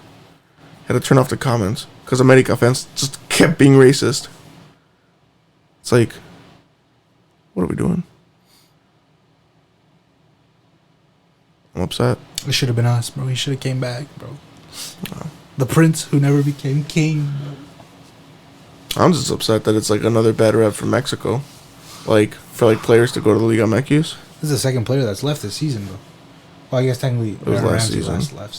S2: had to turn off the comments because America fans just kept being racist. It's like, what are we doing? I'm upset.
S1: It should have been us, bro. He should have came back, bro. The prince who never became king.
S2: I'm just upset that it's like another bad rep from Mexico. Like, for like players to go to the Liga MX.
S1: This is the second player that's left this season, bro. Well, I guess technically
S2: it was last season.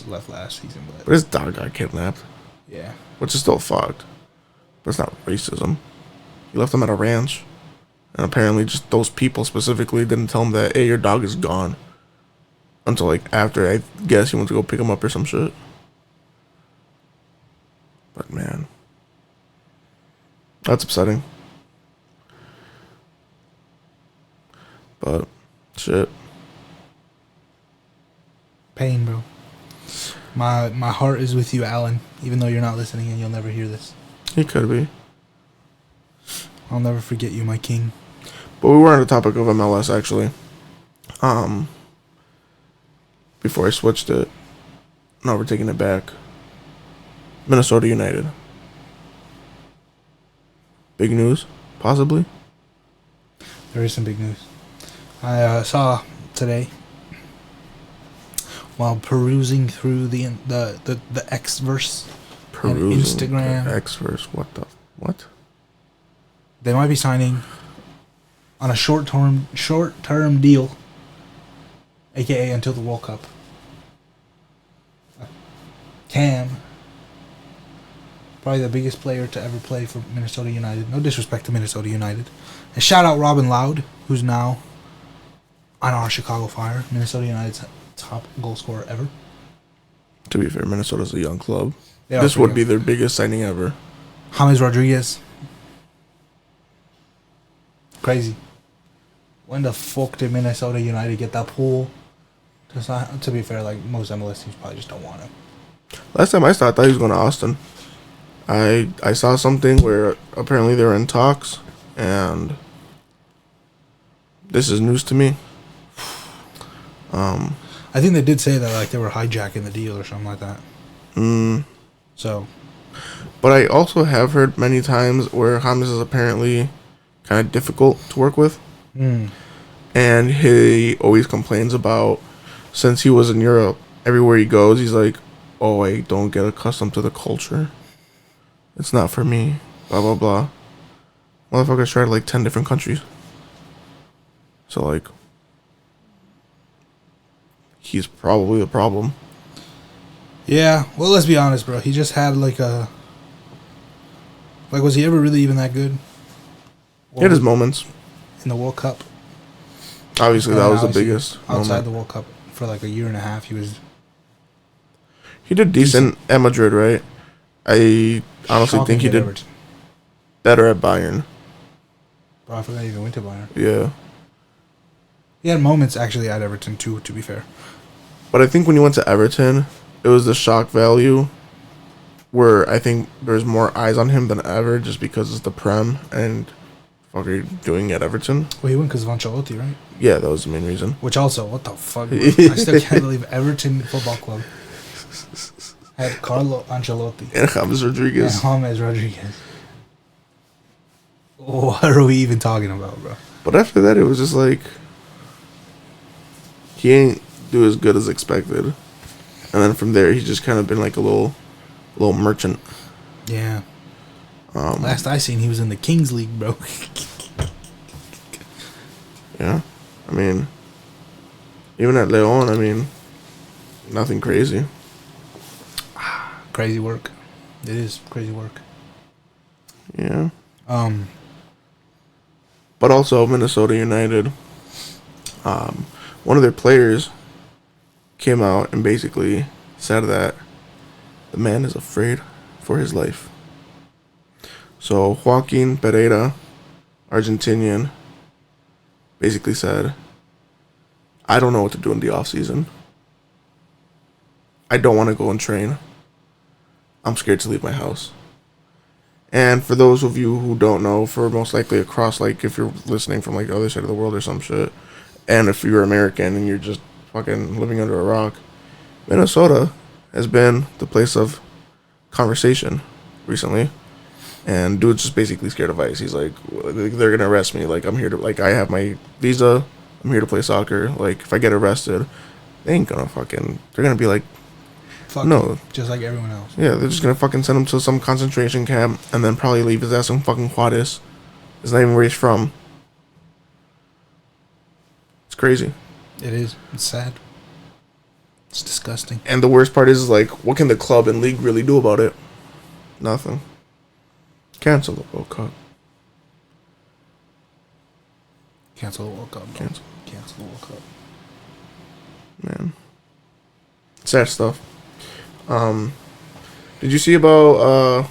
S1: Left last season,
S2: but his dog got kidnapped.
S1: Yeah.
S2: Which is still fucked. But it's not racism. He left him at a ranch. And apparently just those people specifically didn't tell him that, hey, your dog is gone. Until like after, I guess he went to go pick him up or some shit. But man. That's upsetting. But shit.
S1: Pain, bro. My heart is with you, Alan. Even though you're not listening and you'll never hear this.
S2: He could be.
S1: I'll never forget you, my king.
S2: But we were on the topic of MLS actually. Before I switched it. No, we're taking it back. Minnesota United. Big news, possibly.
S1: There is some big news. I saw today while perusing through the X-verse and Instagram.
S2: The X-verse, what?
S1: They might be signing on a short-term deal, aka until the World Cup. Cam, probably the biggest player to ever play for Minnesota United. No disrespect to Minnesota United. And shout out Robin Loud, who's now on our Chicago Fire, Minnesota United's top goal scorer ever.
S2: To be fair, Minnesota's a young club.
S1: This
S2: This would be their biggest signing ever.
S1: James Rodriguez. Crazy. When the fuck did Minnesota United get that pool? To be fair, like most MLS teams probably just don't want him.
S2: Last time I thought he was going to Austin. I saw something where apparently they're in talks, and this is news to me.
S1: I think they did say that like they were hijacking the deal or something like that. So,
S2: but I also have heard many times where James is apparently kind of difficult to work with, and he always complains about, since he was in Europe, everywhere he goes, he's like, "Oh, I don't get accustomed to the culture. It's not for me." Blah blah blah. Motherfuckers tried like 10 different countries. So like, he's probably a problem.
S1: yeah. Well, let's be honest, bro. He just had like, was he ever really even that good?
S2: He had his moments
S1: in the World Cup.
S2: Obviously, that was the biggest
S1: outside
S2: moment.
S1: the World Cup for like a year and a half.
S2: He did decent at Madrid, right? I honestly think he did
S1: Everton.
S2: better at Bayern.
S1: Bro, I forgot he even went to Bayern.
S2: Yeah.
S1: He had moments actually at Everton too, to be fair.
S2: But I think when he went to Everton, it was the shock value where I think there's more eyes on him than ever just because it's the Prem and what are you doing at Everton?
S1: Well, he went because of Ancelotti, right?
S2: Yeah, that was the main reason.
S1: Which also, what the fuck, bro? I still can't believe Everton Football Club had Carlo Ancelotti
S2: And James Rodriguez.
S1: and James Rodriguez. What are we even talking about, bro?
S2: But after that, it was just like, he ain't do as good as expected. And then from there, he's just kind of been like a little merchant.
S1: Yeah. Last I seen, he was in the Kings League, bro.
S2: Yeah. I mean, even at Leon, I mean, nothing crazy.
S1: Crazy work. It is crazy work.
S2: Yeah. But also Minnesota United, one of their players came out and basically said that the man is afraid for his life. So Joaquin Pereira, Argentinian, basically said, "I don't know what to do in the off season. I don't want to go and train. I'm scared to leave my house." And for those of you who don't know, for most likely across, like, if you're listening from, like, the other side of the world or some shit, And if you're American and you're just fucking living under a rock, Minnesota has been the place of conversation recently. And dude's just basically scared of ICE. He's like, they're gonna arrest me. Like, I'm here to, like, I have my visa. I'm here to play soccer. Like, if I get arrested, they ain't gonna fucking, they're gonna be like,
S1: Fuck
S2: no.
S1: you, just like everyone else.
S2: Yeah, they're just gonna fucking send him to some concentration camp and then probably leave his ass in fucking Juarez. It's not even where he's from. It's crazy.
S1: It is. It's sad. It's disgusting.
S2: And the worst part is, like, what can the club and league really do about it? Nothing. Cancel the World Cup.
S1: Cancel the World Cup.
S2: Cancel
S1: the World Cup.
S2: Man. Sad stuff. Did you see about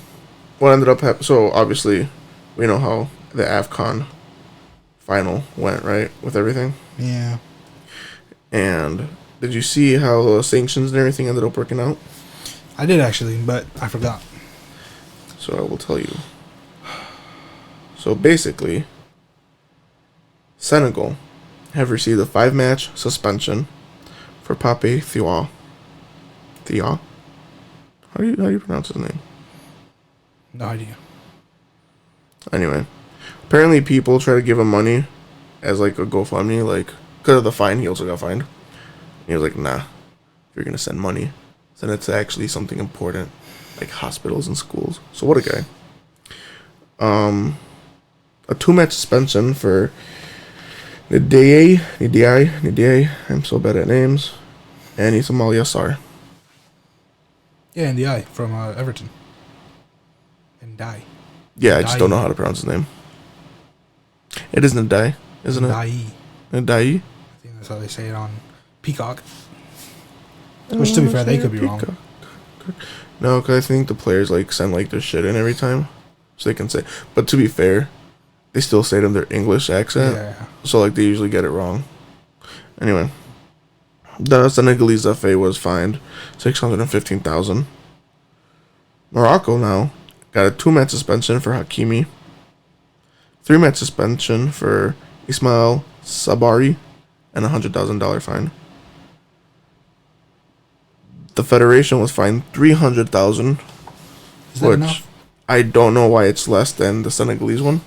S2: what ended up happening? So obviously, we know how the AFCON final went, right, with everything.
S1: Yeah.
S2: And did you see how the sanctions and everything ended up working out?
S1: I did actually, but I forgot.
S2: So I will tell you. So basically, Senegal have received a 5-match suspension for Pape Thiaw. Thiaw? How do you pronounce his name?
S1: No idea.
S2: Anyway, apparently people try to give him money as like a GoFundMe, like because of the fine. He also got fined. And he was like, "Nah, if you're gonna send money, send it to actually something important, like hospitals and schools." So what a guy. A 2-match suspension for Ndiaye. I'm so bad at names. And Ismail Yassar.
S1: Yeah, and the eye from Everton. And die.
S2: Yeah, I just don't know how to pronounce his name. It is Ndiaye, isn't it? Ndiaye.
S1: I think that's how they say it on Peacock. Which, to be fair, they could be wrong.
S2: No, because I think the players like send like their shit in every time, so they can say. But to be fair, they still say it in their English accent,
S1: Yeah.
S2: so like they usually get it wrong. Anyway, the Senegalese FA was fined $615,000. Morocco now got a 2-match suspension for Hakimi, 3-match suspension for Ismail Sabari, and $100,000 fine. The federation was fined $300,000,
S1: Is that
S2: which
S1: enough?
S2: I don't know why it's less than the Senegalese one,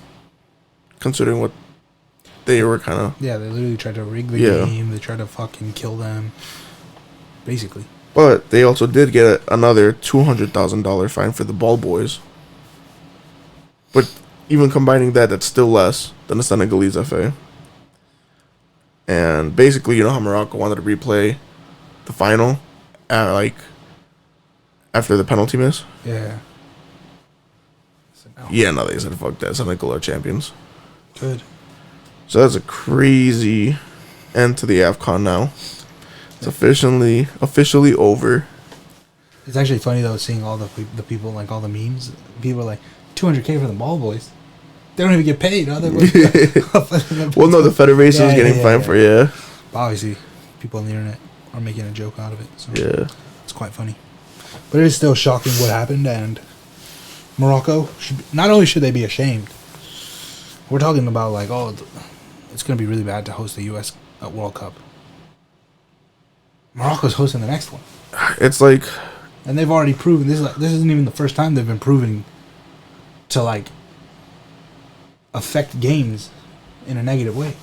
S2: considering what they were kind of.
S1: Yeah, they literally tried to rig the game. They tried to fucking kill them. Basically.
S2: But they also did get another $200,000 fine for the ball boys. But even combining that, that's still less than the Senegalese FA. And basically, you know how Morocco wanted to replay the final, like after the penalty miss.
S1: Yeah. So no.
S2: Yeah, no, they said fuck that. Senegal are champions.
S1: Good.
S2: So that's a crazy end to the AFCON now. It's officially over.
S1: It's actually funny though seeing all the people, like all the memes. People are like $200K for the ball boys. They don't even get paid. Huh?
S2: Well, no, the federation is getting fined for
S1: But obviously, people on the internet are making a joke out of it. So
S2: yeah.
S1: it's quite funny. But it is still shocking what happened, and Morocco not only should they be ashamed. We're talking about like, oh, it's going to be really bad to host the U.S. World Cup. Morocco's hosting the next one.
S2: It's like,
S1: and they've already proven this isn't even the first time they've been proven to like affect games in a negative way.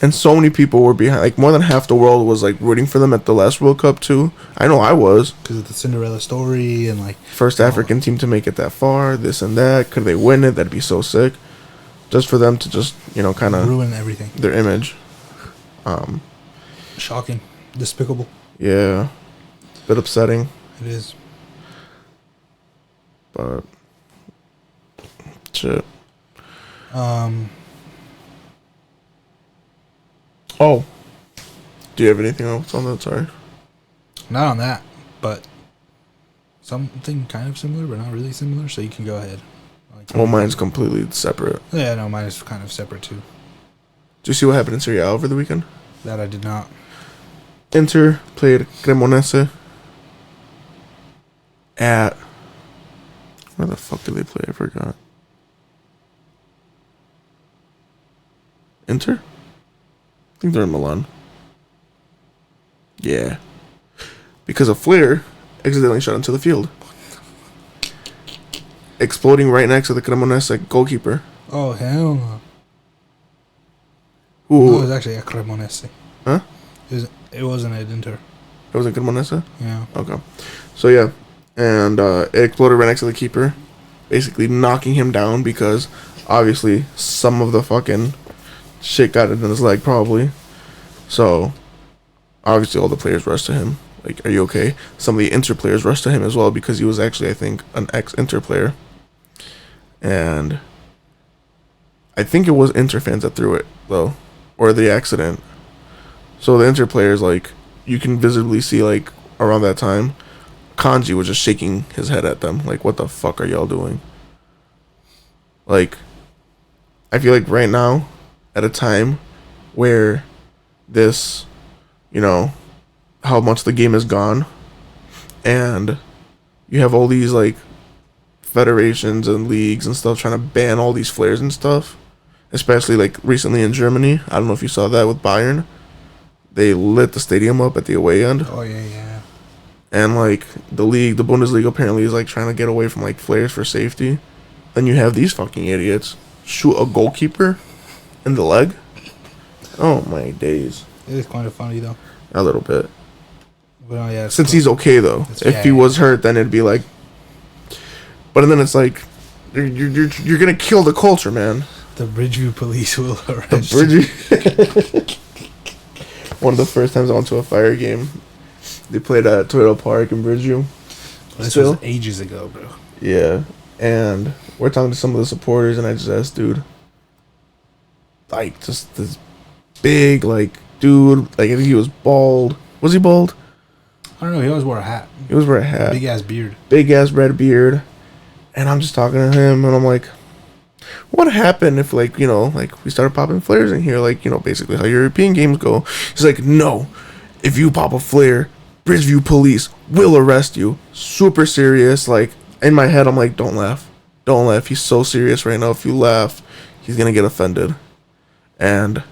S2: And so many people were behind. Like more than half the world was like rooting for them at the last World Cup too. I know I was,
S1: because of the Cinderella story and like
S2: first African team to make it that far. This and that. Could they win it? That'd be so sick. Just for them to just kind of
S1: ruin everything.
S2: Their image.
S1: Shocking, despicable.
S2: Yeah, bit upsetting.
S1: It is.
S2: But shit. Oh, do you have anything else on that? Sorry.
S1: Not on that, but something kind of similar, but not really similar. So you can go ahead.
S2: Well, mine's completely separate.
S1: Yeah, no, mine is kind of separate too.
S2: Did you see what happened in Serie A over the weekend?
S1: That I did not.
S2: Inter played Cremonese at... Where the fuck did they play? I forgot. Inter? I think they're in Milan. Yeah. Because a flare accidentally shot into the field, exploding right next to the Cremonese goalkeeper.
S1: Oh, hell no.
S2: Who?
S1: No, it was actually a Cremonese.
S2: Huh?
S1: It wasn't at Inter.
S2: It was a Cremonese?
S1: Yeah.
S2: Okay. So, yeah. And it exploded right next to the keeper, basically knocking him down because, obviously, some of the fucking shit got it in his leg, probably. So, obviously, all the players rushed to him. Like, are you okay? Some of the Inter players rushed to him as well because he was actually, I think, an ex-Inter player. And I think it was Inter fans that threw it, though. Or the accident. So the Inter players, like, you can visibly see, like, around that time, Kanji was just shaking his head at them. Like, what the fuck are y'all doing? Like, I feel like right now, at a time where this, you know, how much the game has gone, and you have all these, like, federations and leagues and stuff trying to ban all these flares and stuff, especially, like, recently in Germany. I don't know if you saw that with Bayern. They lit the stadium up at the away end.
S1: Oh, yeah.
S2: And, like, the Bundesliga apparently is, like, trying to get away from, like, flares for safety. Then you have these fucking idiots shoot a goalkeeper in the leg. Oh, my days.
S1: It is kind of funny, though.
S2: A little bit.
S1: But, yeah,
S2: Since he's okay, though. If he was hurt, then it'd be like... But then it's like, you're going to kill the culture, man.
S1: The Bridgeview police will arrest
S2: Bridgeview. One of the first times I went to a Fire game, they played at Toyota Park in Bridgeview.
S1: This was ages ago, bro.
S2: Yeah. And we're talking to some of the supporters, and I just asked, dude, like, just this big, like, dude, like, I think he was bald. Was he bald?
S1: I don't know. He always wore a hat.
S2: He always wore a hat.
S1: Big ass beard.
S2: Big ass red beard. And I'm just talking to him, and I'm like, what happened if, like, you know, like, we started popping flares in here, like, you know, basically how European games go. He's like, no, if you pop a flare, Bridgeview police will arrest you. Super serious. Like, in my head, I'm like, don't laugh. Don't laugh. He's so serious right now. If you laugh, he's going to get offended. And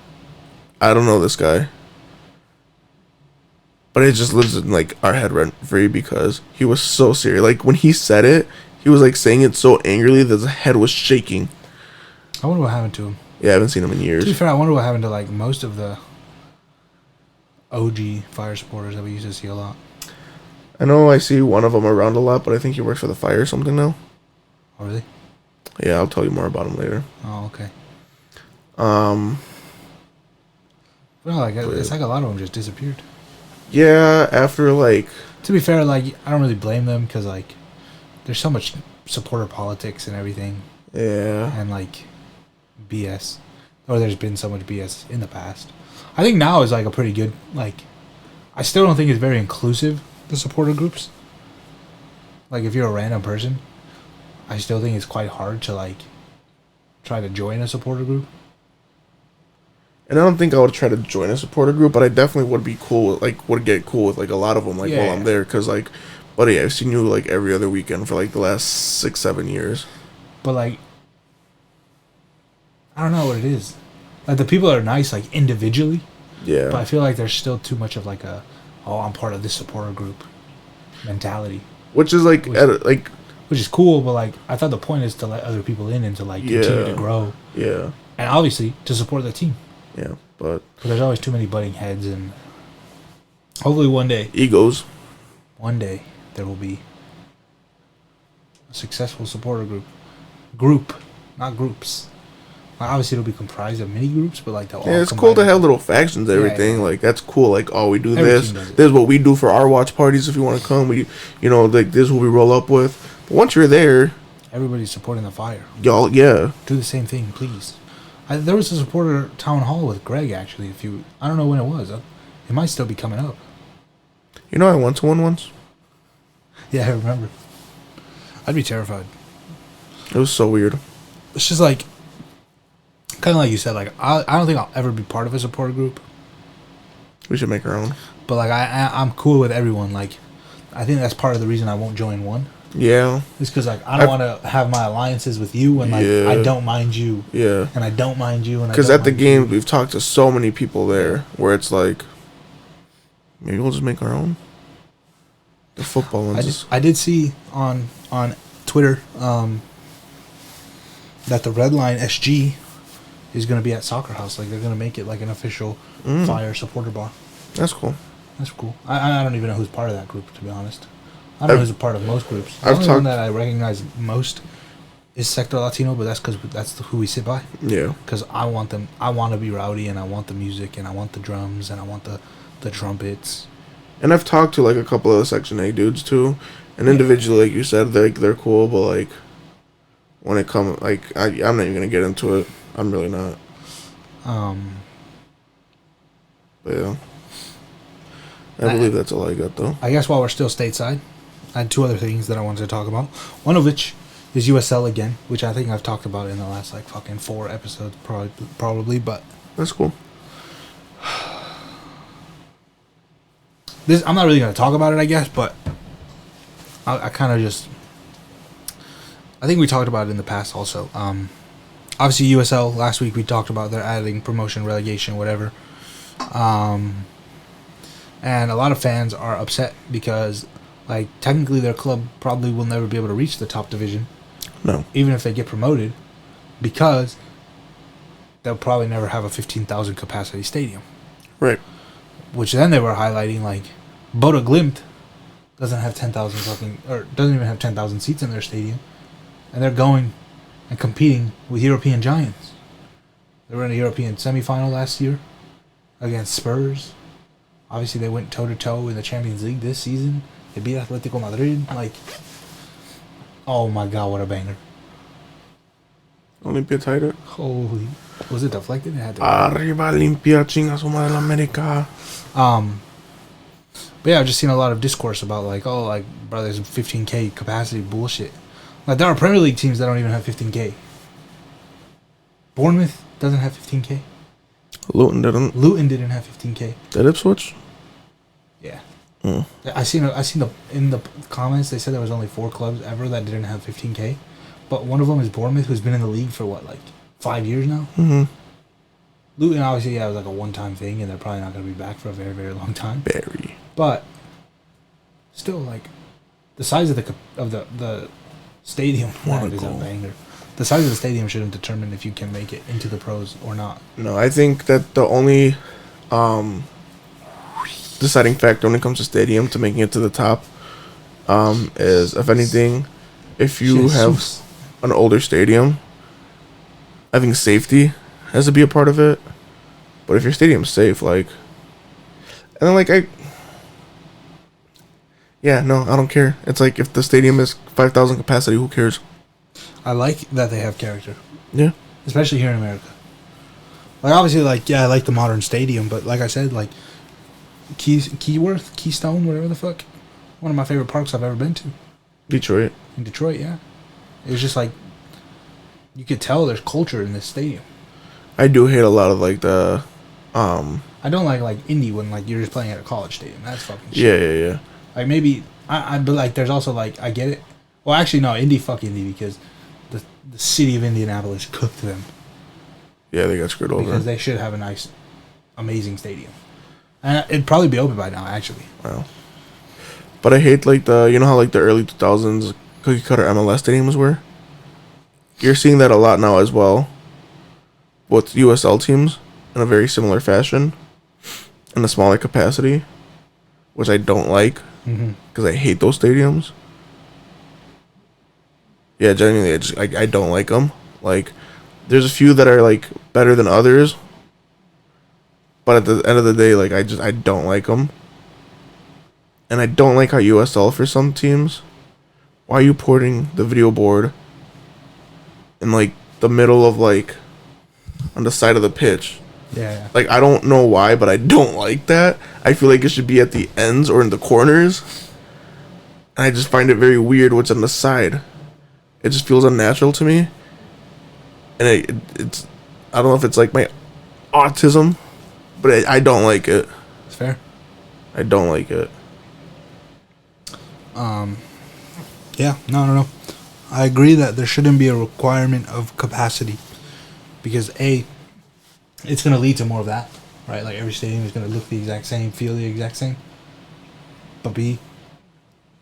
S2: I don't know this guy. But it just lives in, like, our head rent free because he was so serious. Like, when he said it, he was, like, saying it so angrily that his head was shaking.
S1: I wonder what happened to him.
S2: Yeah, I haven't seen him in years.
S1: To be fair, I wonder what happened to, like, most of the OG Fire supporters that we used to see a lot.
S2: I know I see one of them around a lot, but I think he works for the Fire or something now.
S1: Oh, really?
S2: Yeah, I'll tell you more about him later.
S1: Oh, okay. Well, like, it's like a lot of them just disappeared.
S2: Yeah, after, like...
S1: To be fair, like, I don't really blame them because, like, there's so much supporter politics and everything.
S2: Yeah.
S1: And, like, BS. Or there's been so much BS in the past. I think now is, like, a pretty good, like... I still don't think it's very inclusive, the supporter groups. Like, if you're a random person, I still think it's quite hard to, like, try to join a supporter group.
S2: And I don't think I would try to join a supporter group, but I definitely would be cool, like, would get cool with, like, a lot of them, like, while I'm there. Because, like, buddy, I've seen you, like, every other weekend for, like, the last 6-7 years.
S1: But, like, I don't know what it is. Like, the people are nice, like, individually.
S2: Yeah.
S1: But I feel like there's still too much of, like, a, oh, I'm part of this supporter group mentality.
S2: Which is, like,
S1: which is cool, but, like, I thought the point is to let other people in and to, like, continue to grow.
S2: Yeah.
S1: And obviously, to support the team.
S2: Yeah, but
S1: there's always too many butting heads, and hopefully one day...
S2: Egos.
S1: One day, there will be a successful supporter group. Group, not groups. Like, obviously, it'll be comprised of mini groups, but, like, they'll all
S2: it's cool to have little factions and everything. Yeah. Like, that's cool. Like, oh, we do this. This is what we do for our watch parties if you want to come. We, you know, like, this is what we roll up with. But once you're there...
S1: Everybody's supporting the Fire.
S2: Y'all, yeah.
S1: Do the same thing, please. There was a supporter town hall with Greg, actually. I don't know when it was. It might still be coming up.
S2: You know, I went to one once.
S1: Yeah, I remember. I'd be terrified.
S2: It was so weird.
S1: It's just like, kind of like you said, like, I don't think I'll ever be part of a supporter group.
S2: We should make our own.
S1: But, like, I'm cool with everyone. Like, I think that's part of the reason I won't join one.
S2: Yeah.
S1: It's because like I don't want to have my alliances with you, and like
S2: Yeah.
S1: I don't mind you,
S2: Yeah.
S1: and I don't mind you, and
S2: Because at the games, we've talked to so many people there where it's like, maybe we'll just make our own. The football ones.
S1: I did see on Twitter that the Red Line SG is going to be at Soccer House. Like they're going to make it like an official Fire supporter bar.
S2: That's cool.
S1: That's cool. I don't even know who's part of that group, to be honest. I don't know who's a part of most groups. The only one that I recognize most is Sector Latino, but that's because that's who we sit by.
S2: Yeah.
S1: Because I want them. I want to be rowdy, and I want the music, and I want the drums, and I want the trumpets.
S2: And I've talked to like a couple of the Section A dudes too, and individually, like you said, they're cool. But like when it comes, like I'm not even gonna get into it. I'm really not. But yeah, I believe that's all I got though.
S1: I guess while we're still stateside, I had two other things that I wanted to talk about. One of which is USL again, which I think I've talked about in the last like fucking 4 episodes, probably. But
S2: that's cool.
S1: I'm not really going to talk about it, I guess, but I kind of just... I think we talked about it in the past also. Obviously, USL, last week we talked about they're adding promotion, relegation, whatever. And a lot of fans are upset because, like, technically their club probably will never be able to reach the top division.
S2: No.
S1: Even if they get promoted, because they'll probably never have a 15,000 capacity stadium.
S2: Right.
S1: Which then they were highlighting, like, Boda Glimt doesn't have 10,000 fucking, or doesn't even have 10,000 seats in their stadium, and they're going and competing with European giants. They were in a European semifinal last year against Spurs. Obviously, they went toe to toe in the Champions League this season. They beat Atletico Madrid. Like, oh my god, what a banger!
S2: Olympia tied it.
S1: Holy, was it deflected? It had to.
S2: Arriba Olympia, chinga su madre la América.
S1: But yeah, I've just seen a lot of discourse about like, oh, like, bro, there's 15K capacity bullshit. Like, there are Premier League teams that don't even have 15K. Bournemouth doesn't have 15K.
S2: Luton didn't
S1: have 15K.
S2: Did Ipswich?
S1: Yeah. I seen the in the comments they said there was only 4 clubs ever that didn't have 15K, but one of them is Bournemouth, who's been in the league for what, like 5 years now.
S2: Mm-hmm.
S1: Luton, obviously, yeah, it was like a one-time thing, and they're probably not going to be back for a very, very long time.
S2: Very.
S1: But still, like, the size of the stadium is a banger. The size of the stadium shouldn't determine if you can make it into the pros or not.
S2: No, I think that the only deciding factor when it comes to stadium to making it to the top is, if anything, if you have an older stadium, I think safety has to be a part of it. But if your stadium's safe, like, and then like I don't care. It's like if the stadium is 5,000 capacity, who cares?
S1: I like that they have character.
S2: Yeah.
S1: Especially here in America. Like, obviously, like, yeah, I like the modern stadium, but like I said, like, Keystone, whatever the fuck, one of my favorite parks I've ever been to.
S2: Detroit.
S1: In Detroit, yeah. It was just like, you could tell there's culture in this stadium.
S2: I do hate a lot of like the
S1: I don't like Indy when like you're just playing at a college stadium. That's fucking shit.
S2: Yeah.
S1: Like, maybe but like there's also like, I get it. Well, actually no, Indy because the city of Indianapolis cooked them.
S2: Yeah, they got screwed over.
S1: Because they should have a nice, amazing stadium. And it'd probably be open by now, actually.
S2: Wow. But I hate like you know how like the early 2000s cookie cutter MLS stadiums were? You're seeing that a lot now as well with USL teams in a very similar fashion in a smaller capacity, which I don't like because I hate those stadiums. Yeah, genuinely, I don't like them. Like, there's a few that are like better than others, but at the end of the day, like I don't like them, and I don't like how USL for some teams. Why are you porting the video board in like the middle of like on the side of the pitch?
S1: Yeah.
S2: Like, I don't know why, but I don't like that. I feel like it should be at the ends or in the corners. And I just find it very weird what's on the side. It just feels unnatural to me. And it's I don't know if it's like my autism, but I don't like it.
S1: It's fair.
S2: I don't like it.
S1: Yeah, no. I agree that there shouldn't be a requirement of capacity because A, it's going to lead to more of that, right? Like every stadium is going to look the exact same, feel the exact same. But B,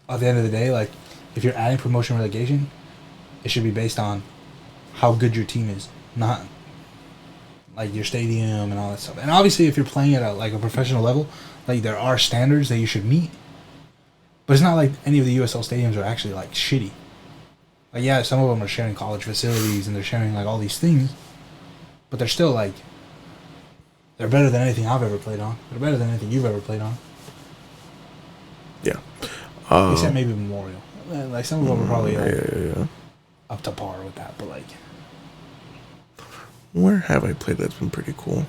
S1: at the end of the day, like if you're adding promotion relegation, it should be based on how good your team is, not like your stadium and all that stuff. And obviously, if you're playing at a professional level, like there are standards that you should meet. But it's not like any of the USL stadiums are actually like shitty. Like yeah, some of them are sharing college facilities and they're sharing like all these things, but they're still like they're better than anything I've ever played on. They're better than anything you've ever played on.
S2: Yeah.
S1: Except maybe Memorial. Like some of them are probably like, up to par with that, but like
S2: where have I played that's been pretty cool?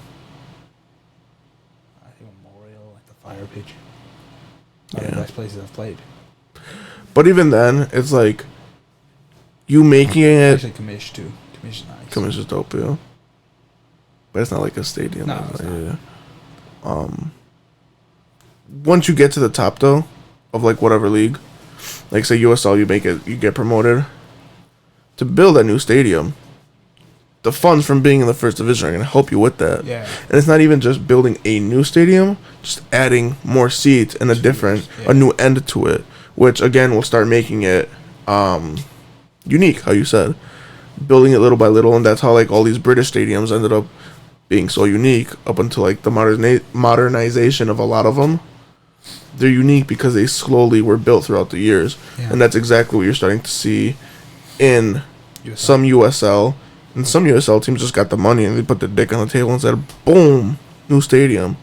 S1: I think Memorial, like the Fire Pitch. One of the best places I've played.
S2: But even then, it's like you making it.
S1: Actually, Commish too. Commish is nice.
S2: Commish is dope, yeah. But it's not like a stadium.
S1: No, it's not.
S2: Yeah. Once you get to the top though, of like whatever league, like say USL, you get promoted. To build a new stadium, the funds from being in the first division are going to help you with that.
S1: Yeah.
S2: And it's not even just building a new stadium, just adding more seats and a new end to it, which again will start making it unique, how you said. Building it little by little, and that's how like all these British stadiums ended up being so unique up until like the modernization of a lot of them. They're unique because they slowly were built throughout the years.
S1: Yeah.
S2: And that's exactly what you're starting to see in
S1: USL.
S2: some USL. And some USL teams just got the money and they put the dick on the table and said, boom, new stadium.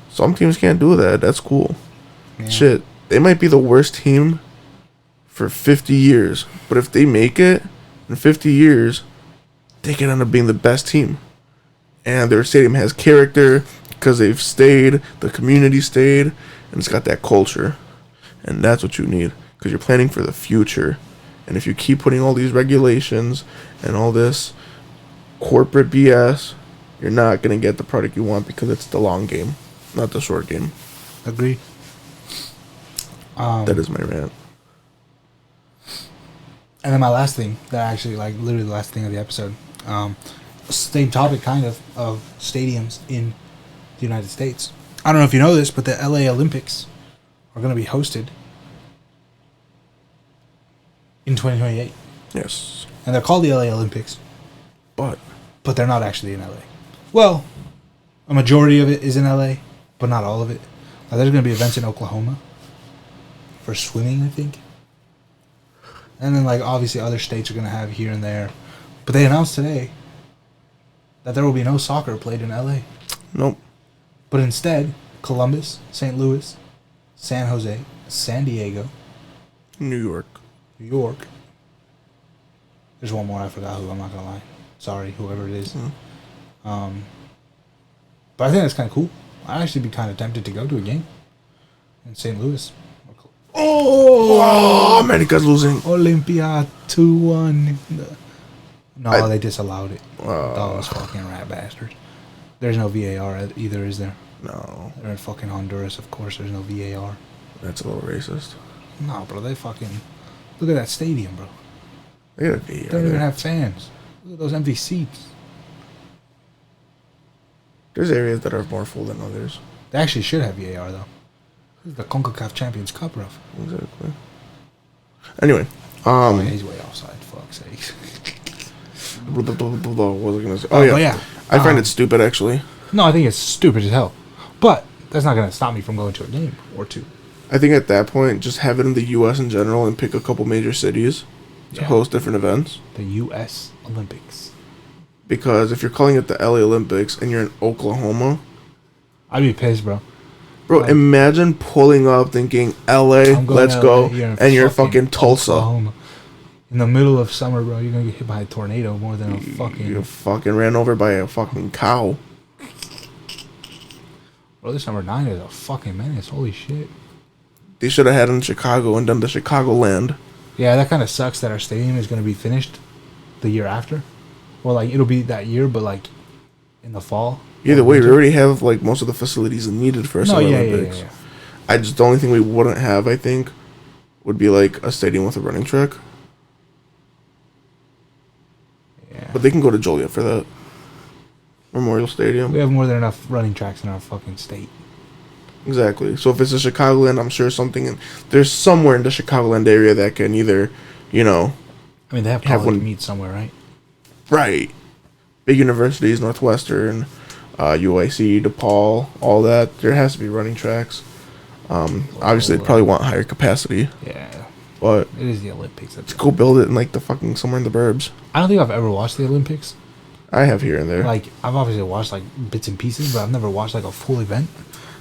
S2: Some teams can't do that. That's cool.
S1: Yeah.
S2: Shit, they might be the worst team for 50 years. But if they make it in 50 years, they can end up being the best team. And their stadium has character because they've stayed, the community stayed, and it's got that culture. And that's what you need because you're planning for the future. And if you keep putting all these regulations and all this corporate BS, you're not going to get the product you want because it's the long game, not the short game.
S1: Agreed.
S2: That is my rant.
S1: And then my last thing, that actually, like, literally the last thing of the episode, same topic, kind of stadiums in the United States. I don't know if you know this, but the LA Olympics are going to be hosted in 2028.
S2: Yes.
S1: And they're called the LA Olympics,
S2: But
S1: they're not actually in LA. Well, a majority of it is in LA, but not all of it. There's going to be events in Oklahoma for swimming, I think. And then, like, obviously other states are going to have here and there. But they announced today that there will be no soccer played in LA.
S2: nope.
S1: But instead, Columbus, St. Louis, San Jose, San Diego,
S2: New York.
S1: New York. There's one more I forgot who, I'm not going to lie. Sorry, whoever it is. But I think that's kind of cool. I'd actually be kind of tempted to go to a game in St. Louis.
S2: Oh, America's losing.
S1: Olympia 2-1. No, they disallowed it. Those fucking rat bastards. There's no VAR either, is there?
S2: No,
S1: They're in fucking Honduras, of course. There's no VAR.
S2: that's a little racist.
S1: No, bro, they fucking... Look at that stadium, bro.
S2: They gotta be
S1: They don't even have fans. Look at those empty seats.
S2: There's areas that are more full than others.
S1: They actually should have VAR, though. This is the CONCACAF Champions Cup, bro.
S2: Exactly. Anyway,
S1: Oh, yeah, he's way offside, fuck's sake.
S2: what was I gonna say?
S1: But yeah.
S2: I find it stupid actually.
S1: No, I think it's stupid as hell. But that's not going to stop me from going to a game or two.
S2: I think at that point, just have it in the U.S. in general and pick a couple major cities to host different events.
S1: The U.S. Olympics.
S2: Because if you're calling it the LA Olympics and you're in Oklahoma,
S1: I'd be pissed, bro.
S2: bro, imagine pulling up thinking LA,
S1: I'm going
S2: let's
S1: to
S2: go,
S1: LA,
S2: and you're fucking Tulsa.
S1: Oklahoma. In the middle of summer, bro, you're going to get hit by a tornado more than a fucking...
S2: You fucking ran over by a fucking cow.
S1: Bro, this number 9 is a fucking menace. Holy shit.
S2: They should have had it in Chicago and done the Chicagoland.
S1: Yeah, that kind of sucks that our stadium is going to be finished the year after. Well, like, it'll be that year, but, like, in the fall.
S2: Either way, we already have, like, most of the facilities needed for us.
S1: No, yeah.
S2: Olympics. The only thing we wouldn't have, I think, would be like a stadium with a running track.
S1: Yeah.
S2: But they can go to Joliet for that. Memorial Stadium.
S1: We have more than enough running tracks in our fucking state.
S2: Exactly. So if it's a Chicagoland, I'm sure there's somewhere in the Chicagoland area that can either,
S1: I mean, they have college meets somewhere, right?
S2: Right. Big universities, Northwestern, UIC, DePaul, all that. There has to be running tracks. Obviously, they'd probably want higher capacity.
S1: Yeah.
S2: But
S1: it is the Olympics.
S2: Let's go build it in like the fucking somewhere in the burbs.
S1: I don't think I've ever watched the Olympics.
S2: I have here and there.
S1: Like, I've obviously watched like bits and pieces, but I've never watched like a full event.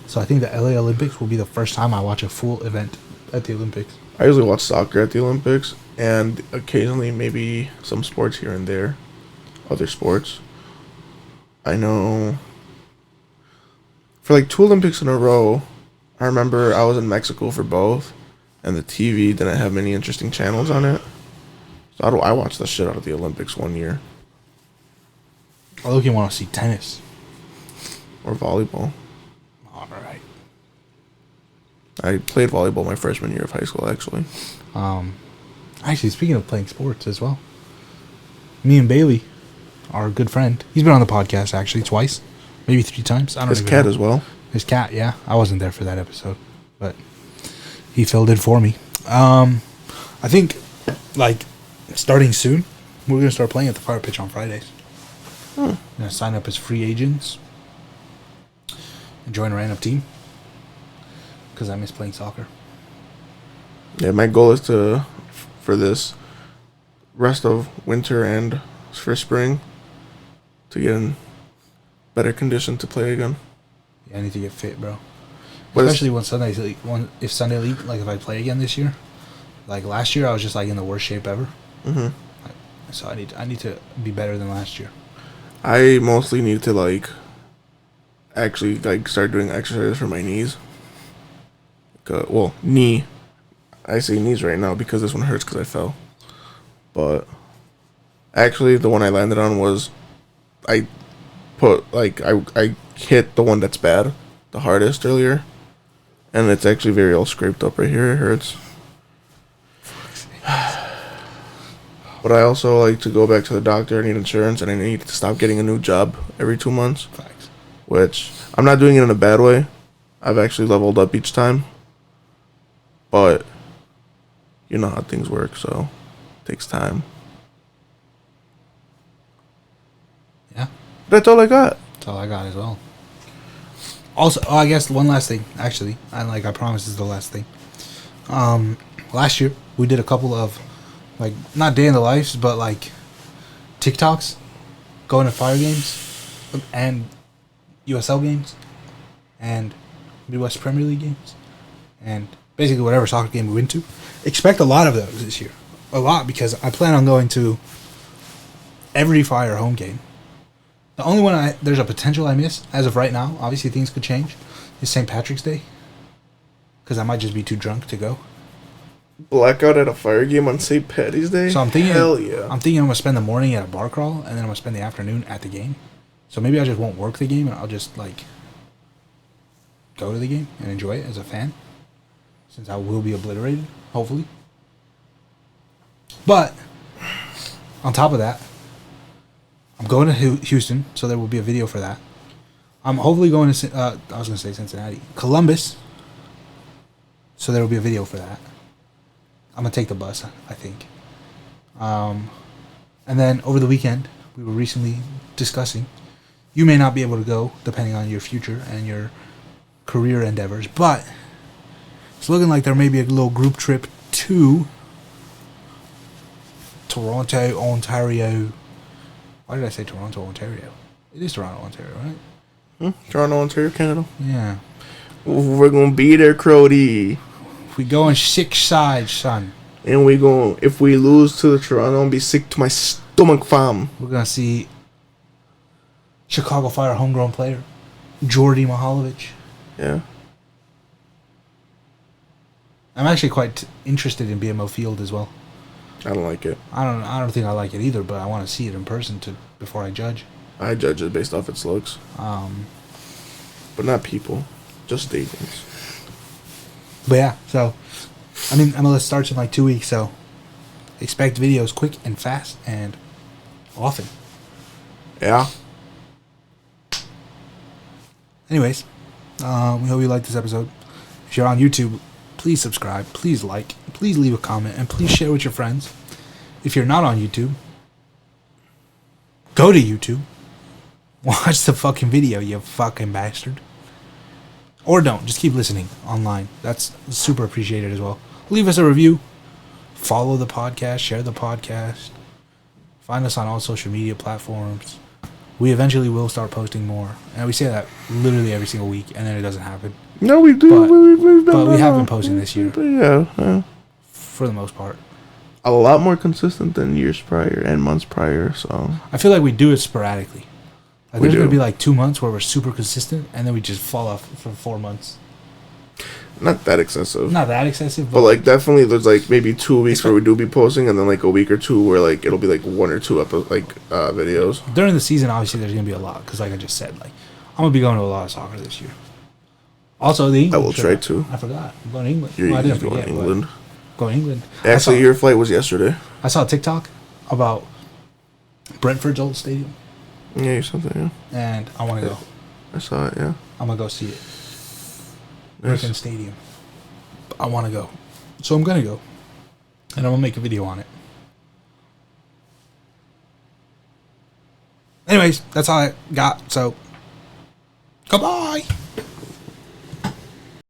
S1: So I think the LA Olympics will be the first time I watch a full event at the Olympics.
S2: I usually watch soccer at the Olympics, and occasionally maybe some sports here and there. Other sports. I know. For like 2 Olympics in a row, I remember I was in Mexico for both, and the TV didn't have many interesting channels on it. So I watched the shit out of the Olympics one year.
S1: I look, you want to see tennis.
S2: Or volleyball.
S1: Alright.
S2: I played volleyball my freshman year of high school, actually.
S1: Actually, speaking of playing sports as well, me and Bailey, our good friend, he's been on the podcast actually twice, maybe 3 times. I don't know.
S2: His cat as well.
S1: His cat, yeah. I wasn't there for that episode, but he filled in for me. I think, like, starting soon, we're going to start playing at the Fire Pitch on Fridays. We're going to sign up as free agents and join a random team because I miss playing soccer.
S2: Yeah, my goal is for this rest of winter and for spring, to get in better condition to play again.
S1: Yeah, I need to get fit, bro.
S2: But
S1: especially when Sunday's league, if Sunday league, like if I play again this year, like last year I was just like in the worst shape ever.
S2: Mm-hmm.
S1: So I need to be better than last year.
S2: I mostly need to like actually like start doing exercises for my knees. Well, knee. I say knees right now because this one hurts because I fell. But actually, the one I landed on was I hit the one that's bad, the hardest earlier, and it's actually very all scraped up right here. It hurts. But I also like to go back to the doctor. I need insurance, and I need to stop getting a new job every 2 months.
S1: Facts.
S2: Which I'm not doing it in a bad way. I've actually leveled up each time. But you know how things work, so it takes time.
S1: Yeah.
S2: That's all I got.
S1: That's all I got as well. Also, I guess one last thing, actually. I promise this is the last thing. Last year, we did a couple of, like, not day in the lives, but, like, TikToks, going to Fire games, and USL games, and Midwest Premier League games, and basically whatever soccer game we went to. Expect a lot of those this year. A lot, because I plan on going to every Fire home game. The only one there's a potential I miss, as of right now, obviously things could change, is St. Patrick's Day. Because I might just be too drunk to go.
S2: Blackout at a Fire game on St. Patty's Day?
S1: So I'm thinking,
S2: hell yeah.
S1: I'm going to spend the morning at a bar crawl, and then I'm going to spend the afternoon at the game. So maybe I just won't work the game, and I'll just, like, go to the game and enjoy it as a fan. Since I will be obliterated, hopefully. But, on top of that, I'm going to Houston, so there will be a video for that. I'm hopefully going to, I was going to say Cincinnati, Columbus, so there will be a video for that. I'm going to take the bus, I think. And then over the weekend, we were recently discussing, you may not be able to go, depending on your future and your career endeavors, but it's looking like there may be a little group trip to Toronto, Ontario. Why did I say Toronto, Ontario? It is Toronto, Ontario, right?
S2: Toronto, Ontario, Canada.
S1: Yeah.
S2: We're going to be there, Crody.
S1: We going 6 sides, son.
S2: And we going, if we lose to the Toronto, I'm going to be sick to my stomach, fam.
S1: We're going to see Chicago Fire homegrown player, Jordy Mihalovic.
S2: Yeah.
S1: I'm actually quite interested in BMO Field as well.
S2: I don't like it.
S1: I don't think I like it either, but I want to see it in person before I judge.
S2: I judge it based off its looks. But not people. Just stadiums.
S1: But yeah, so I mean, MLS starts in like 2 weeks, so expect videos quick and fast and often.
S2: Yeah.
S1: Anyways, we hope you liked this episode. If you're on YouTube, please subscribe, please like, please leave a comment, and please share with your friends. If you're not on YouTube, go to YouTube. Watch the fucking video, you fucking bastard. Or don't. Just keep listening online. That's super appreciated as well. Leave us a review. Follow the podcast. Share the podcast. Find us on all social media platforms. We eventually will start posting more. And we say that literally every single week, and then it doesn't happen.
S2: No, we do.
S1: But we have been posting this year.
S2: Yeah.
S1: For the most part.
S2: A lot more consistent than years prior and months prior, so.
S1: I feel like we do it sporadically. Like
S2: We
S1: there's going to
S2: do.
S1: be like 2 months where we're super consistent, and then we just fall off for 4 months.
S2: Not that excessive.
S1: Not that excessive,
S2: But like definitely there's like maybe 2 weeks where we do be posting, and then like a week or two where like it'll be like 1 or 2 videos.
S1: during the season, obviously, there's going to be a lot. Because like I just said, like I'm going to be going to a lot of soccer this year. Also, the England
S2: I will
S1: trip.
S2: try to.
S1: I forgot. I'm going to England.
S2: You're
S1: Well, I didn't
S2: going
S1: forget.
S2: to England.
S1: Going to England.
S2: Actually, your flight was yesterday.
S1: I saw a TikTok about Brentford's old stadium,
S2: Yeah, you said that, yeah.
S1: and I want to go.
S2: I saw it, yeah.
S1: I'm going to go see it.
S2: Nice.
S1: Britain Stadium. I want to go. So I'm going to go. And I'm going to make a video on it. Anyways, that's all I got. So, goodbye.